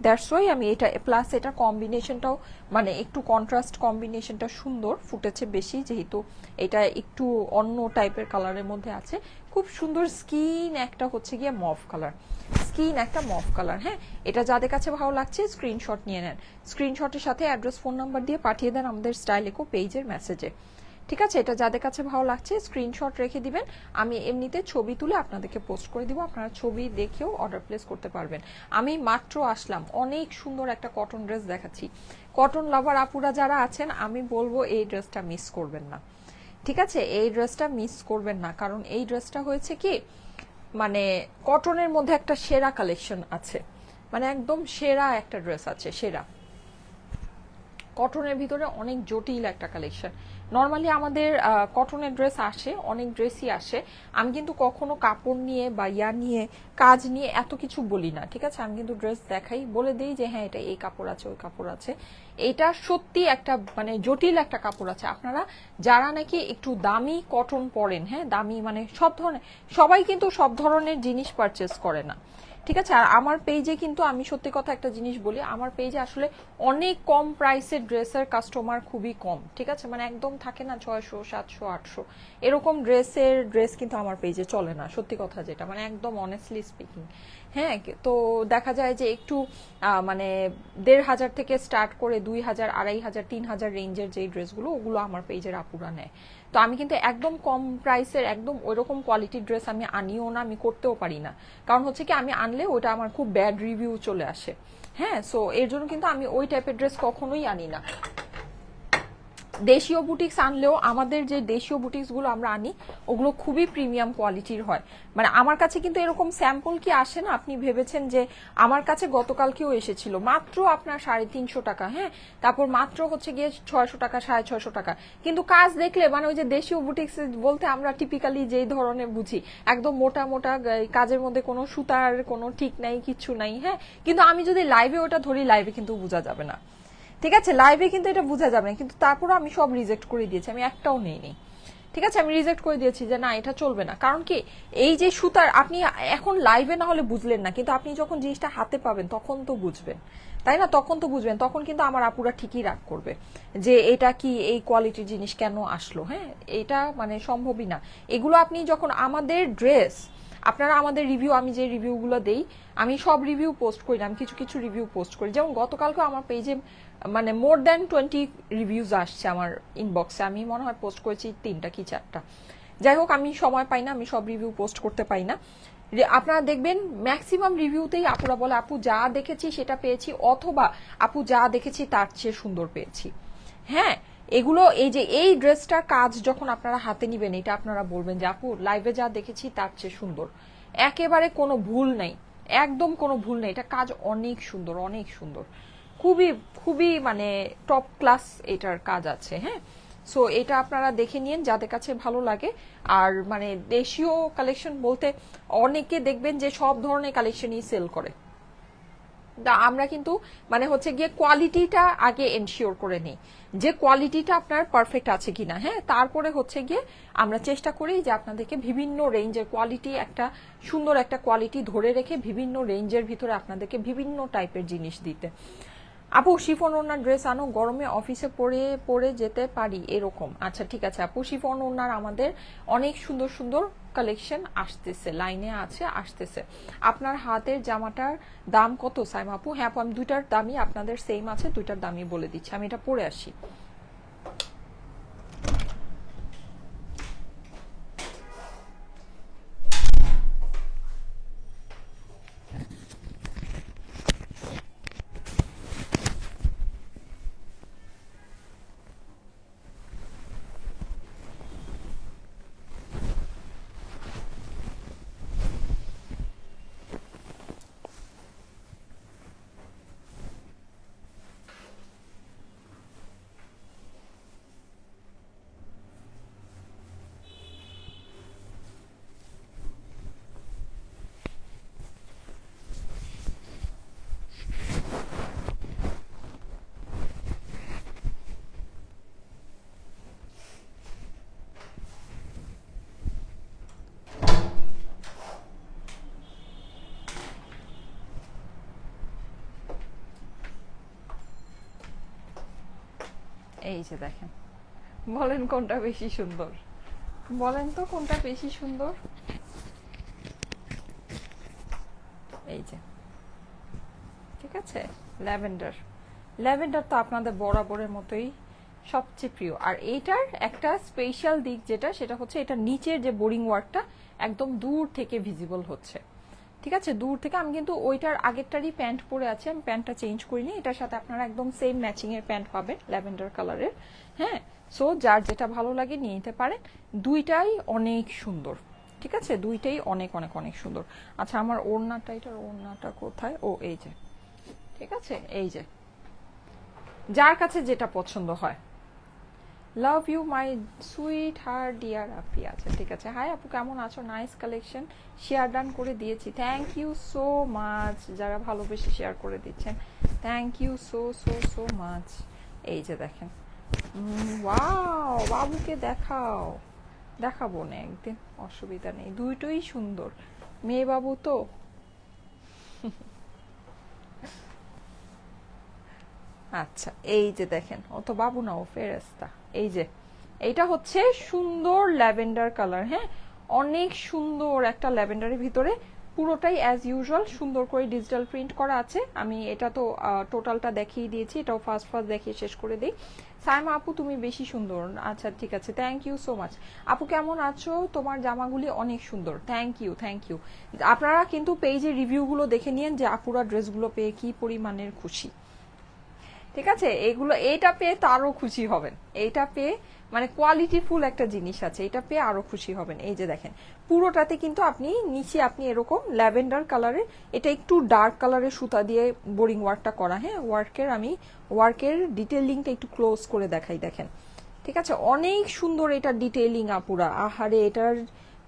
[SPEAKER 1] দ্যাটস ওয়াই আমি এটা, প্লাস এটা কম্বিনেশনটাও মানে একটু কন্ট্রাস্ট কম্বিনেশনটা সুন্দর ফুটেছে বেশি, যেহেতু এটা একটু অন্য টাইপের কালারের মধ্যে আছে। খুব সুন্দর স্কিন একটা হচ্ছে গিয়ে মভ কালার, স্কিন একটা মভ কালার, হ্যাঁ। এটা যাদের কাছে ভালো লাগছে স্ক্রিনশট নিয়ে নেন, স্ক্রিনশটের সাথে অ্যাড্রেস ফোন নাম্বার দিয়ে পাঠিয়ে দেন আমাদের স্টাইলিকো পেজের মেসেজে, ঠিক আছে। এটা যাদের কাছে ভালো লাগছে স্ক্রিনশট রেখে দিবেন, আমি এমনিতে ছবি তুলে আপনাদেরকে পোস্ট করে দিব, আপনারা ছবি দেখেও অর্ডার প্লেস করতে পারবেন। আমি মাত্র আসলাম, অনেক সুন্দর একটা কটন ড্রেস দেখাচ্ছি। কটন লাভার আপুরা যারা আছেন আমি বলবো এই ড্রেসটা মিস করবেন না, ঠিক আছে, এই ড্রেসটা মিস করবেন না, কারণ এই ড্রেসটা হয়েছে কি মানে কটনের মধ্যে একটা সেরা কালেকশন আছে, মানে একদম সেরা একটা ড্রেস আছে, সেরা কটনের ভিতরে অনেক জটিল একটা কালেকশন। নর্মালি আমাদের কটনের ড্রেস আসে, অনেক ড্রেসই আসে, আমি কিন্তু কখনো কাপড় নিয়ে বা ইয়া নিয়ে কাজ নিয়ে এত কিছু বলি না, ঠিক আছে, আমি কিন্তু ড্রেস দেখাই, বলে দিই যে হ্যাঁ এটা এই কাপড় আছে ওই কাপড় আছে। এটা সত্যি একটা মানে জটিল একটা কাপড় আছে। আপনারা যারা নাকি একটু দামি কটন পরেন, হ্যাঁ দামি মানে সব ধরনের, সবাই কিন্তু সব ধরনের জিনিস পারচেস করে না, ঠিক আছে। আর আমার পেজে কিন্তু আমি সত্যি কথা একটা জিনিস বলি, আমার পেজে আসলে অনেক কম প্রাইসের ড্রেসের কাস্টমার খুবই কম, ঠিক আছে, মানে একদম থাকে না 600 700 800 এরকম ড্রেস কিন্তু আমার পেজে চলে না, সত্যি কথা যেটা, মানে একদম অনেস্টলি স্পিকিং। হ্যাঁ, তো দেখা যায় যে একটু মানে 1500 থেকে স্টার্ট করে 2000 2500 3000 রেঞ্জের যে ড্রেসগুলো ওগুলো আমার পেজের আপুরা নেয়। তো আমি কিন্তু একদম কম প্রাইসের একদম ওইরকম কোয়ালিটির ড্রেস আমি আনিও না, আমি করতেও পারি না, কারণ হচ্ছে কি আমি আনলে ওটা আমার খুব ব্যাড রিভিউ চলে আসে। হ্যাঁ, সো এর জন্য কিন্তু আমি ওই টাইপের ড্রেস কখনোই আনি না। দেশীয় বুটিক্স আনলেও আমাদের যে দেশীয় বুটিক্স গুলো আমরা আনি ওগুলো খুবই প্রিমিয়াম কোয়ালিটির হয়। মানে আমার কাছে কিন্তু এরকম স্যাম্পল কি আসে না, আপনি ভেবেছেন যে আমার কাছে গতকালকেও এসেছিল মাত্র আপনার 350 টাকা, হ্যাঁ, তারপর মাত্র হচ্ছে গিয়ে 600 টাকা 650 টাকা, কিন্তু কাজ দেখলে মানে ওই যে দেশীয় বুটিক্স বলতে আমরা টিপিক্যালি যেই ধরনের বুঝি একদম মোটা মোটা কাজের মধ্যে কোনো সুতার কোনো ঠিক নাই, কিচ্ছু নাই, হ্যাঁ, কিন্তু আমি যদি লাইভে ওটা ধরি লাইভে কিন্তু বোঝা যাবে না, ঠিক আছে, লাইভে কিন্তু এটা বোঝা যাবে না, কিন্তু তারপরে আমি সব রিজেক্ট করে দিয়েছি, আমি একটাও নেইনি, ঠিক আছে, আমি রিজেক্ট করে দিয়েছি যে না এটা চলবে না। কারণ কি এই যে সুতার আপনি এখন লাইভে না হলে বুঝলেন না, কিন্তু আপনি যখন জিনিসটা হাতে পাবেন তখন তো বুঝবেন, তাই না, তখন তো বুঝবেন, তখন কিন্তু আমার আপুরা ঠিকই রাগ করবে যে এটা কি এই কোয়ালিটির জিনিস কেন আসলো। হ্যাঁ, এটা মানে সম্ভবই না। এগুলো আপনি যখন আমাদের ড্রেস আপনারা আমাদের রিভিউ, আমি যে রিভিউগুলো দেই আমি সব রিভিউ পোস্ট করি না, আমি কিছু কিছু রিভিউ পোস্ট করি, যেমন গতকালকে আমার পেজে মানে মোর দ্যান 20 রিভিউজ আসছে আমার ইনবক্সে, আমি মনে হয় পোস্ট করেছি 3টা কি 4টা, যাই হোক আমি সময় পাই না, আমি সব রিভিউ পোস্ট করতে পারি না। আপনারা দেখবেন ম্যাক্সিমাম রিভিউতেই আপুরা বলে আপু যা দেখেছি সেটা পেয়েছি, অথবা আপু যা দেখেছি তার চেয়ে সুন্দর পেয়েছি। হ্যাঁ, এগুলো এই যে এই ড্রেসটার কাজ যখন আপনারা হাতে নিবেন এটা আপনারা বলবেন যে আপু লাইভে যা দেখেছি তার চেয়ে সুন্দর, একেবারে কোনো ভুল নেই, একদম কোনো ভুল নেই, এটা কাজ অনেক সুন্দর অনেক সুন্দর, খুবই খুবই মানে টপ ক্লাস এটার কাজ আছে। হ্যাঁ, সো এটা আপনারা দেখে নিন যাদের কাছে ভালো লাগে। আর মানে দেশীয় কালেকশন বলতে অনেকে দেখবেন যে সব ধরনের কালেকশনই সেল করে, আমরা কিন্তু মানে হচ্ছে গিয়ে কোয়ালিটিটা আগে এনশিওর করে নিই যে কোয়ালিটিটা আপনার পারফেক্ট আছে কিনা, হ্যাঁ, তারপরে হচ্ছে গিয়ে আমরা চেষ্টা করি যে আপনাদেরকে বিভিন্ন রেঞ্জের কোয়ালিটি, একটা সুন্দর একটা কোয়ালিটি ধরে রেখে বিভিন্ন রেঞ্জের ভিতরে আপনাদেরকে বিভিন্ন টাইপের জিনিস দিতে। আপু শিফন ওনার ড্রেস আনো, গরমে অফিসে পরে পরে যেতে পারি এরকম। আচ্ছা ঠিক আছে আপু, শিফন ওনার আমাদের অনেক সুন্দর সুন্দর কালেকশন আসতেছে, লাইনে আছে, আসতেছে। আপনার হাতের জামাটার দাম কত সাইমা আপু? হ্যাঁ আপু, আমি দুইটার দামই আপনাদের সেম আছে, দুইটার দামই বলে দিচ্ছি, আমি এটা পরে আসি। এই যে দেখেন, বলেন কোনটা বেশি সুন্দর, বলেন তো কোনটা বেশি সুন্দর। এই যে ঠিক আছে, ল্যাভেন্ডার, ল্যাভেন্ডার তো আপনাদের বরাবরের মতোই সবচেয়ে প্রিয়। আর এইটার একটা স্পেশাল দিক যেটা, সেটা হচ্ছে এটা নিচের যে বোরিং ওয়ার্কটা একদম দূর থেকে ভিজিবল হচ্ছে, ঠিক আছে, দূর থেকে। আমি কিন্তু ওইটার আগেরটারই প্যান্ট পরে আছি, আমি প্যান্টটা চেঞ্জ করিনি, এটার সাথে আপনারা একদম সেম ম্যাচিং এর প্যান্ট পাবেন ল্যাভেন্ডার কালারের। হ্যাঁ, সো যার যেটা ভালো লাগে নিয়ে নিতে পারেন, দুইটাই অনেক সুন্দর, ঠিক আছে, দুইটাই অনেক অনেক অনেক সুন্দর। আচ্ছা আমার ওড়নাটা, এটার ওড়নাটা কোথায়, ও এই যে, ঠিক আছে, এই যে যার কাছে যেটা পছন্দ হয়। Love you my sweet her dear আপি। আচ্ছা ঠিক আছে, হাই আপু কেমন আছো, নাইস কালেকশন, শেয়ার ডান করে দিয়েছি, থ্যাংক ইউ সো মাচ, যারা ভালোবেসে শেয়ার করে দিচ্ছেন, thank you so so so much. এই যে দেখেন, ওয়াও, বাবুকে দেখাও, দেখাবো না একদিন, অসুবিধা নেই, দুইটাই সুন্দর, মেয়ে বাবু তো। আচ্ছা এই যে দেখেন, ও তো বাবু না, ও ফেরেস্তা। এই যে এইটা হচ্ছে সুন্দর ল্যাভেন্ডার কালার, হ্যাঁ অনেক সুন্দর একটা ল্যাভেন্ডারের ভিতরে, পুরোটাই অ্যাজ ইউজুয়াল সুন্দর করে ডিজিটাল প্রিন্ট করা আছে। আমি এটা তো টোটালটা দেখিয়ে দিয়েছি, এটাও ফার্স্ট ফার্স্ট দেখিয়ে শেষ করে দিই। সাইমা আপু তুমি বেশি সুন্দর, আচ্ছা ঠিক আছে, থ্যাংক ইউ সো মাচ। আপু কেমন আছো, তোমার জামাগুলি অনেক সুন্দর, থ্যাংক ইউ থ্যাংক ইউ। আপনারা কিন্তু পেজে রিভিউগুলো দেখে নিন যে আপুরা ড্রেসগুলো পেয়ে কি পরিমাণের খুশি, ঠিক আছে, এগুলো এইটা পেয়ে তো আরো খুশি হবেন, এইটা পেয়ে মানে কোয়ালিটিফুল একটা জিনিস আছে, এটা পেয়ে আরো খুশি হবেন। এই যে দেখেন পুরোটাতে কিন্তু আপনি নিচে আপনি এরকম ল্যাভেন্ডার কালারের, এটা একটু ডার্ক কালারের সুতা দিয়ে বোরিং ওয়ার্কটা করা, হ্যাঁ ওয়ার্কের আমি ওয়ার্কের ডিটেইলিংটা একটু ক্লোজ করে দেখাই, দেখেন ঠিক আছে, অনেক সুন্দর এটা ডিটেইলিং আপুরা, আহারে এটার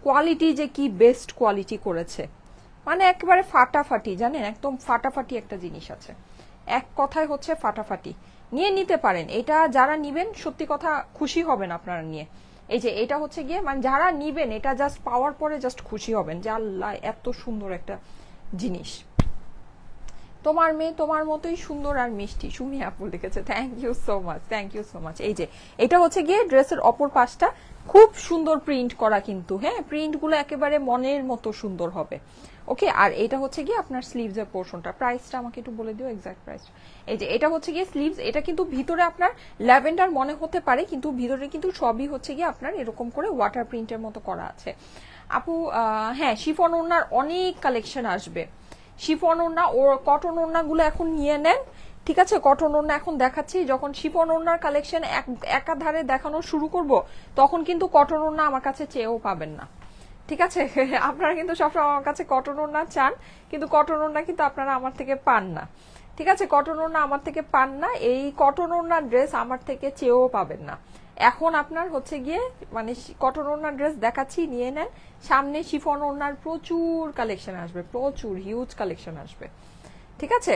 [SPEAKER 1] কোয়ালিটি যে কি বেস্ট কোয়ালিটি করেছে, মানে একেবারে ফাটাফাটি, জানেন একদম ফাটাফাটি একটা জিনিস আছে, এক কথায় হচ্ছে ফাটাফাটি, নিয়ে নিতে পারেন। এটা যারা নিবেন সত্যি কথা খুশি হবেন আপনারা নিয়ে। এই যে এটা হচ্ছে গিয়ে মানে যারা নিবেন এটা জাস্ট পাওয়ার পরে জাস্ট খুশি হবেন যে আল্লাহ এত সুন্দর একটা জিনিস। তোমার মেয়ে তোমার মতোই সুন্দর আর মিষ্টি, সুমি আপু লিখেছে, thank you so much, thank you so much. এই যে এটা হচ্ছে গিয়ে ড্রেসের অপর পাশটা, খুব সুন্দর প্রিন্ট করা কিন্তু, হ্যাঁ প্রিন্ট গুলো একেবারে মনের মতো সুন্দর হবে। ওকে, আর এটা হচ্ছে গিয়ে আপনার স্লিভস এর পোর্শনটা, প্রাইসটা আমাকে একটু বলে দিও এক্সাক্ট প্রাইস। এই যে এটা হচ্ছে গিয়ে স্লিভস, এটা কিন্তু ভিতরে আপনার ল্যাভেন্ডার মনে হতে পারে কিন্তু ভিতরে কিন্তু সবই হচ্ছে গিয়ে আপনার এরকম করে ওয়াটার প্রিন্টের মতো করা আছে। আপু হ্যাঁ শিফন ওড়নার অনেক কালেকশন আসবে, শিফন ওড়না ও কটন ওড়নাগুলো এখন নিয়ে নেন, ঠিক আছে, কটন ওড়না এখন দেখাচ্ছি, যখন শিফন ওড়নার কালেকশন একাধারে দেখানো শুরু করব তখন কিন্তু কটন ওড়না আমার কাছে চেয়েও পাবেন না, ঠিক আছে। আপনারা কিন্তু সবসময় আমার কাছে কটন ওড়না চান কিন্তু কটন ওড়না কিন্তু আপনারা আমার থেকে পান না, ঠিক আছে, কটন ওড়না আমার থেকে পান না, এই কটন ওড়নার ড্রেস আমার থেকে চেয়েও পাবেন না। এখন আপনার হচ্ছে গিয়ে মানে কটন ওড়নার ড্রেস দেখাচ্ছি, নিয়ে নেন, সামনে শিফন ওড়নার প্রচুর কালেকশন আসবে, প্রচুর হিউজ কালেকশন আসবে, ঠিক আছে।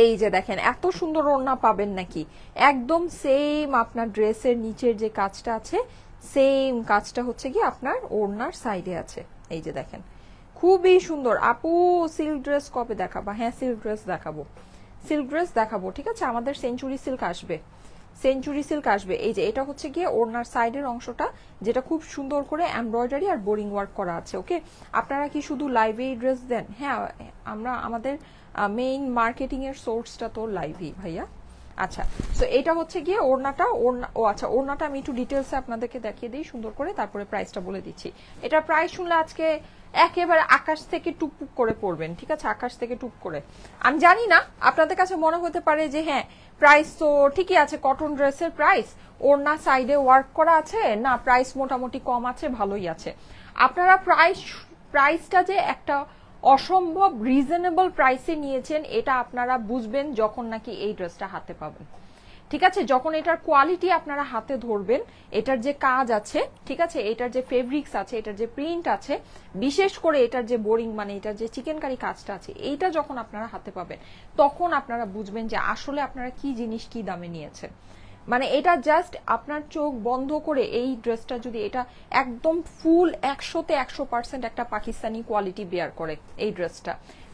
[SPEAKER 1] এই যে দেখেন এত সুন্দর ওড়না পাবেন নাকি, একদম সেম আপনার ড্রেসের নিচের যে কাজটা আছে সেম কাজটা হচ্ছে কি আপনার ওড়নার সাইডে আছে। এই যে দেখেন খুবই সুন্দর। আপু সিল্ক ড্রেস কবে দেখাবো, হ্যাঁ সিল্ক ড্রেস দেখাবো, সিল্ক ড্রেস দেখাবো, ঠিক আছে, আমাদের সেঞ্চুরি সিল্ক আসবে, সেঞ্চুরি সিল্ক আসবে। এই যে এটা হচ্ছে গিয়ে ওড়নার সাইডের অংশটা যেটা খুব সুন্দর করে এমব্রয়ডারি আর বোরিং ওয়ার্ক করা আছে। ওকে, আপনারা কি শুধু লাইভে ড্রেস দেন? হ্যাঁ আমরা আমাদের মেইন মার্কেটিং এর সোর্সটা তো লাইভই ভাইয়া। আচ্ছা, সো এটা হচ্ছে গিয়ে ওড়নাটা, ও আচ্ছা ওড়নাটা আমি একটু ডিটেলসে আপনাদেরকে দেখিয়ে দিই সুন্দর করে, তারপরে প্রাইসটা বলে দিচ্ছি। এটার প্রাইস শুনলে আজকে একেবারে আকাশ থেকে টুকটুক করে পড়বেন, ঠিক আছে, আকাশ থেকে টুক করে। আমি জানি না আপনাদের কাছে মনে হতে পারে যে হ্যাঁ প্রাইস তো ঠিকই আছে, কটন ড্রেসের প্রাইস, ওড়না সাইডে ওয়ার্ক করা আছে, না প্রাইস মোটামুটি কম আছে, ভালোই আছে। আপনারা প্রাইসটা যে একটা অসম্ভব রিজনেবল প্রাইসে নিয়েছেন এটা আপনারা বুঝবেন যখন নাকি এই ড্রেসটা হাতে পাবেন, ঠিক আছে, যখন এটার কোয়ালিটি আপনারা হাতে ধরবেন, এটার যে কাজ আছে, ঠিক আছে, এটার যে ফেব্রিক্স আছে, এটার যে প্রিন্ট আছে, বিশেষ করে এটার যে বোরিং মানে এটার যে চিকেন কারি কাজটা আছে, এইটা যখন আপনারা হাতে পাবেন তখন আপনারা বুঝবেন যে আসলে আপনারা কি জিনিস কি দামে নিয়েছেন। মানে এটা জাস্ট আপনার চোখ বন্ধ করে এই ড্রেসটা যদি এটা একদম ফুল 100-তে 100% একটা পাকিস্তানি কোয়ালিটি বেয়ার করে এই ড্রেসটা,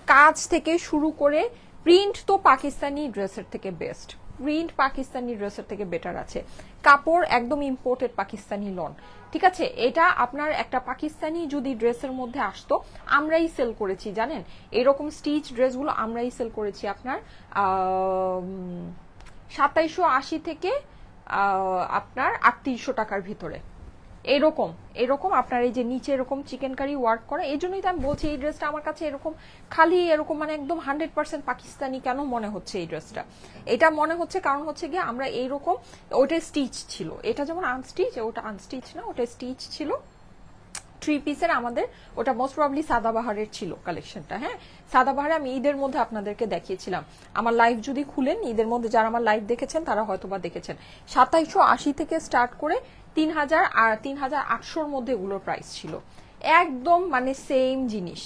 [SPEAKER 1] কাজ থেকে শুরু করে প্রিন্ট তো পাকিস্তানি ড্রেসের থেকে বেস্ট, প্রিন্ট পাকিস্তানি ড্রেসের থেকে বেটার আছে, কাপড় একদম ইম্পোর্টেড পাকিস্তানি লন, ঠিক আছে। এটা আপনার একটা পাকিস্তানি যদি ড্রেসের মধ্যে আসতো, আমরাই সেল করেছি জানেন, এরকম স্টিচ ড্রেসগুলো আমরাই সেল করেছি আপনার 2780 থেকে আপনার 3800 টাকার ভিতরে, এরকম এরকম আপনার এই যে নিচে এরকম চিকেন কারি ওয়ার্ক করে, এই জন্যই তো আমি বলছি এই ড্রেসটা আমার কাছে এরকম খালি এরকম মানে একদম 100% পাকিস্তানি কেন মনে হচ্ছে এই ড্রেসটা। এটা মনে হচ্ছে কারণ হচ্ছে গিয়ে আমরা এইরকম, ওটা স্টিচ ছিল, এটা যেমন আনস্টিচ, ওটা আনস্টিচ না, ওটা স্টিচ ছিল 3 পিসের আমাদের, ওটা মোস্ট প্রবাবলি সাদাবাহারের ছিল কালেকশনটা। হ্যাঁ, সাদাবাহারে আমি ঈদের মধ্যে আপনাদেরকে দেখিয়েছিলাম, আমার লাইভ যদি খুলেন ঈদের মধ্যে যারা আমার লাইভ দেখেছেন তারা হয়তোবা দেখেছেন। 2780 থেকে স্টার্ট করে 3000 আর 3800-র মধ্যে এগুলোর প্রাইস ছিল, একদম মানে সেম জিনিস।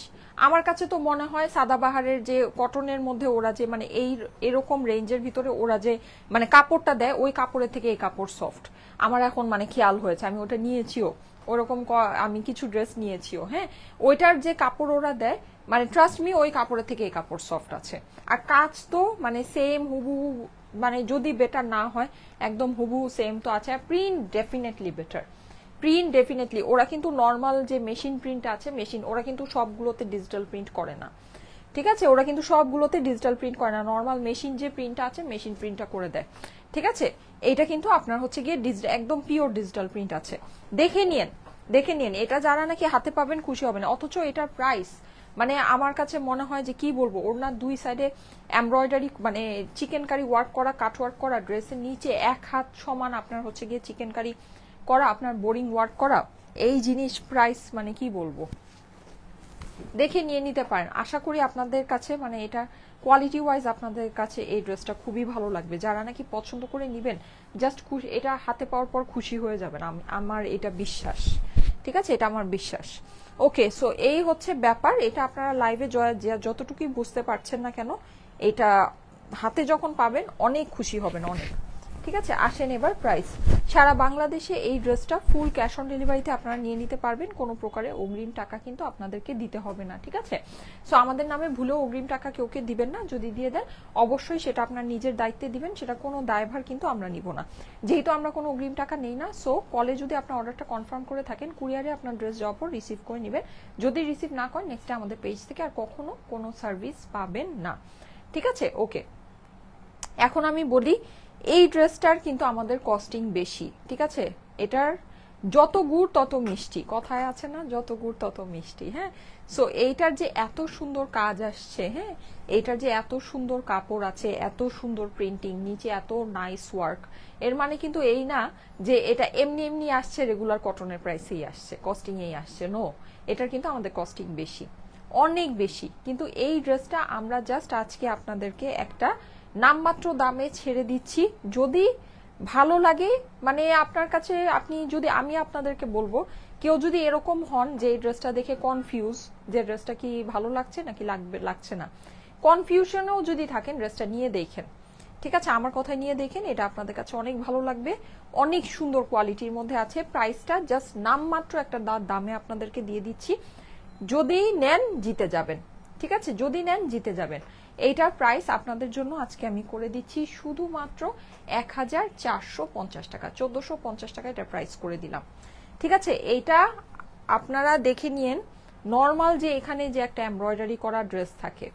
[SPEAKER 1] আমার কাছে তো মনে হয় সাদাবাহারের যে কটনের মধ্যে ওরা যে মানে এই এরকম রেঞ্জের ভিতরে ওরা যে মানে কাপড়টা দেয়, ওই কাপড়ের থেকে এই কাপড় সফট। আমার এখন মানে খেয়াল হয়েছে, আমি ওটা নিয়েছিও, ওরকম আমি কিছু ড্রেস নিয়েছিও। হ্যাঁ, ওইটার যে কাপড় ওরা দেয় মানে ট্রাস্ট মি ওই কাপড়ের থেকে এই কাপড় সফট আছে। আর কাজ তো মানে সেম হুবহু, মানে যদি বেটার না হয় একদম হুবহু সেম তো আছে। আর print definitely better, print definitely. ওরা কিন্তু নর্মাল যে মেশিন প্রিন্ট আছে, মেশিন ওরা কিন্তু সবগুলোতে ডিজিটাল প্রিন্ট করে না, ঠিক আছে, ওরা কিন্তু সবগুলোতে ডিজিটাল প্রিন্ট করে না, নর্মাল মেশিন যে প্রিন্টটা আছে মেশিন প্রিন্টটা করে দেয়, ঠিক আছে। এইটা কিন্তু আপনার হচ্ছে গিয়ে একদম পিওর ডিজিটাল প্রিন্ট আছে, দেখে নিন, দেখে নিন। এটা যারা নাকি হাতে পাবেন খুশি হবেন। অথচ এটার প্রাইস মানে আমার কাছে মনে হয় যে কি বলবো, ওনার দুই সাইডে এমব্রয়ডারি মানে চিকেন কারি ওয়ার্ক করা, কাট ওয়ার্ক করা, ড্রেসের নিচে 1 হাত সমান আপনার হচ্ছে গিয়ে চিকেন কারি করা, আপনার বোরিং ওয়ার্ক করা, এই জিনিস প্রাইস মানে কি বলবো, দেখে নিয়ে নিতে পারেন। আশা করি আপনাদের কাছে মানে এটা কোয়ালিটি ওয়াইজ আপনাদের কাছে এই ড্রেসটা খুবই ভালো লাগবে। যারা নাকি পছন্দ করে নিবেন জাস্ট খুশি, এটা হাতে পাওয়ার পর খুশি হয়ে যাবেন, আমার এটা বিশ্বাস, ঠিক আছে, এটা আমার বিশ্বাস। ওকে, সো এই হচ্ছে ব্যাপার। এটা আপনারা লাইভে যতটুকুই বুঝতে পারছেন না কেন, এটা হাতে যখন পাবেন অনেক খুশি হবেন, অনেক, ঠিক আছে। আসেন এবার প্রাইস। সারা বাংলাদেশে এই ড্রেসটা ফুল ক্যাশ অন ডেলিভারিতে আপনারা নিয়ে নিতে পারবেন, কোনো প্রকারে অগ্রিম টাকা কিন্তু আপনাদেরকে দিতে হবে না, ঠিক আছে। সো আমাদের নামে ভুলেও অগ্রিম টাকা কেউকে দিবেন না, যদি দিয়ে দেন অবশ্যই সেটা আপনার নিজের দায়িত্বে দিবেন, সেটা কোনো দায়ভার কিন্তু আমরা নিব না, যেহেতু আমরা কোনো অগ্রিম টাকা নেই না। সো কলে যদি আপনার অর্ডারটা কনফার্ম করে থাকেন, কুরিয়ারে আপনার ড্রেস যাওয়ার পর রিসিভ করে নেবেন। যদি রিসিভ না করেন নেক্সট আমাদের পেজ থেকে আর কখনো কোনো সার্ভিস পাবেন না, ঠিক আছে। ওকে, এখন আমি বলি এই ড্রেসটার কিন্তু আমাদের কস্টিং বেশি, ঠিক আছে। এটার যত গুড় তত মিষ্টি, কথায় আছে না, যত গুড় তত মিষ্টি। হ্যাঁ, সো এইটার যে এত সুন্দর কাজ আসছে, হ্যাঁ, এইটার যে এত সুন্দর কাপড় আছে, এত সুন্দর প্রিন্টিং, নিচে এত নাইস ওয়ার্ক, এর মানে কিন্তু এই না যে এটা এমনি এমনি আসছে রেগুলার কটনের প্রাইসেই আসছে, কস্টিং এই আসছে, নো, এটার কিন্তু আমাদের কস্টিং বেশি, অনেক বেশি। কিন্তু এই ড্রেসটা আমরা জাস্ট আজকে আপনাদেরকে একটা নামমাত্র দামে ছেড়ে দিচ্ছি। যদি ভালো লাগে মানে আপনার কাছে, আপনি যদি, আমি আপনাদেরকে বলবো কেউ যদি এরকম হন যে এই ড্রেসটা দেখে কনফিউজ, যে ড্রেসটা কি ভালো লাগছে নাকি লাগছে না, কনফিউশনেও যদি থাকেন ড্রেসটা নিয়ে দেখেন, ঠিক আছে, আমার কথায় নিয়ে দেখেন, এটা আপনাদের কাছে অনেক ভালো লাগবে, অনেক সুন্দর কোয়ালিটির মধ্যে আছে। প্রাইসটা জাস্ট নামমাত্র একটা দামে আপনাদেরকে দিয়ে দিচ্ছি, যদি নেন জিতে যাবেন, ঠিক আছে, যদি নেন জিতে যাবেন। এইটার প্রাইস আপনাদের জন্য আজকে আমি করে দিচ্ছি শুধুমাত্র 1450 টাকা, 1450 টাকা এটা প্রাইস করে দিলাম, ঠিক আছে। এইটা আপনারা দেখে নিয়েন, নর্মাল যে এখানে যে একটা এমব্রয়ডারি করা ড্রেস থাকে,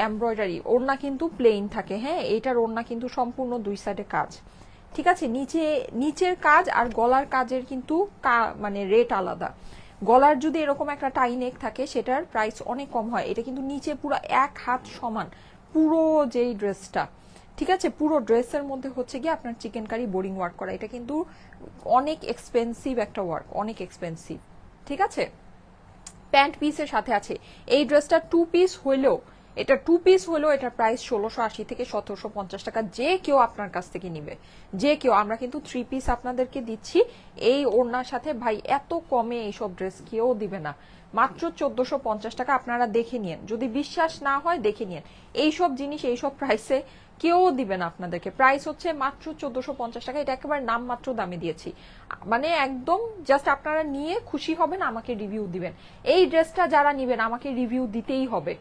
[SPEAKER 1] এমব্রয়ডারি ওড়না কিন্তু প্লেন থাকে, হ্যাঁ, এইটার ওড়না কিন্তু সম্পূর্ণ দুই সাইডে কাজ, ঠিক আছে। নিচের কাজ আর গলার কাজের কিন্তু মানে রেট আলাদা। গলার যদি এরকম একটা টাই নেক থাকে সেটার প্রাইস অনেক কম হয়, এটা কিন্তু নিচে পুরো 1 হাত সমান পুরো যেই ড্রেসটা, ঠিক আছে, পুরো ড্রেসের মধ্যে হচ্ছে গিয়ে আপনার চিকেন কারি বোরিং ওয়ার্ক করা, এটা কিন্তু অনেক এক্সপেন্সিভ একটা ওয়ার্ক, অনেক এক্সপেন্সিভ, ঠিক আছে। প্যান্ট পিসের সাথে আছে। এই ড্রেসটা 2 পিস হইলেও, এটা 2 পিস হলেও এটার প্রাইস 1680 থেকে 1750 টাকা, যে কেউ আপনার কাছ থেকে নিবে, যে কেউ। আমরা কিন্তু 3 পিস আপনাদেরকে দিচ্ছি এই ওড়নার সাথে, ভাই এত কমে এইসব ড্রেস কেউ দিবে না, মাত্র 1450 টাকা। আপনারা দেখে নিন, যদি বিশ্বাস না হয় দেখে নিন, এইসব জিনিস এইসব প্রাইসে কেউ দিবে না আপনাদেরকে। প্রাইস হচ্ছে মাত্র 1450 টাকা, এটা একেবারে নামমাত্র দামে দিয়েছি, মানে একদম জাস্ট আপনারা নিয়ে খুশি হবেন, আমাকে রিভিউ দিবেন। এই ড্রেসটা যারা নিবেন আমাকে রিভিউ দিতেই হবে,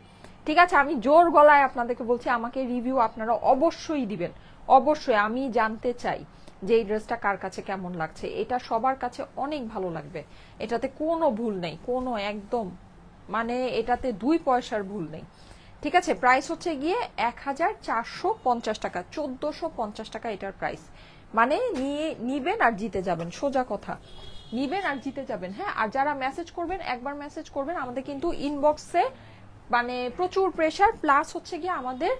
[SPEAKER 1] ঠিক আছে, আমি জোর গলায় আপনাদেরকে বলছি, আমাকে রিভিউ আপনারা অবশ্যই দিবেন, অবশ্যই। আমি জানতে চাই যে এই ড্রেসটা কার কাছে কেমন লাগছে, এটা সবার কাছে অনেক ভালো লাগবে, এটাতে কোনো ভুল নেই, কোনো একদম মানে এটাতে 2 পয়সার ভুল নেই, ঠিক আছে। প্রাইস হচ্ছে গিয়ে 1450 টাকা, 1450 টাকা এটার প্রাইস, মানে নিয়ে নিবেন আর জিতে যাবেন, সোজা কথা। নিবেন আর জিতে যাবেন। হ্যাঁ, আর যারা মেসেজ করবেন, একবার মেসেজ করবেন, আমাদের কিন্তু ইনবক্সে মানে প্রচুর প্রেসার, প্লাস হচ্ছে গিয়ে আমাদের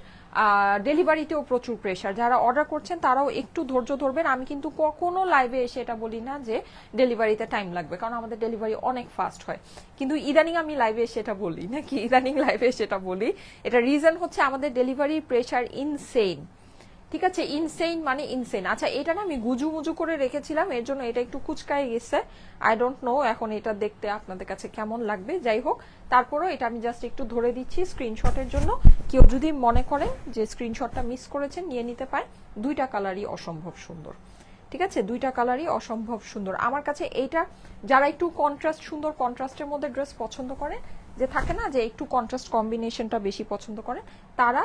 [SPEAKER 1] ডেলিভারিতেও প্রচুর প্রেসার। যারা অর্ডার করছেন তারাও একটু ধৈর্য ধরবেন। আমি কিন্তু কখনো লাইভে এসে এটা বলি না যে ডেলিভারিতে টাইম লাগবে, কারণ আমাদের ডেলিভারি অনেক ফাস্ট হয়। কিন্তু ইদানিং আমি লাইভে এসে এটা বলি নাকি, ইদানিং লাইভে এসে এটা বলি। এটা রিজন হচ্ছে আমাদের ডেলিভারির প্রেসার ইনসেইন। ঠিক আছে, ইনসেইন মানে ইনসেইন। আচ্ছা, এটা না আমি গুজু মুজু করে রেখেছিলাম, এর জন্য এটা একটু কুচকায় গেছে। আই ডোন্ট নো এখন এটা দেখতে আপনাদের কাছে কেমন লাগবে। যাই হোক, তারপরও এটা আমি জাস্ট একটু ধরে দিচ্ছি স্ক্রিনশটের জন্য। কেউ যদি মনে করেন যে স্ক্রিনশটটা মিস করেছেন, নিয়ে নিতে পারেন। দুইটা কালারই অসম্ভব সুন্দর। ঠিক আছে, দুইটা কালারই অসম্ভব সুন্দর আমার কাছে। এইটা যারা একটু কন্ট্রাস্ট, সুন্দর কন্ট্রাস্টের মধ্যে ড্রেস পছন্দ করেন, যে থাকে না যে একটু কন্ট্রাস্ট কম্বিনেশনটা বেশি পছন্দ করেন, তারা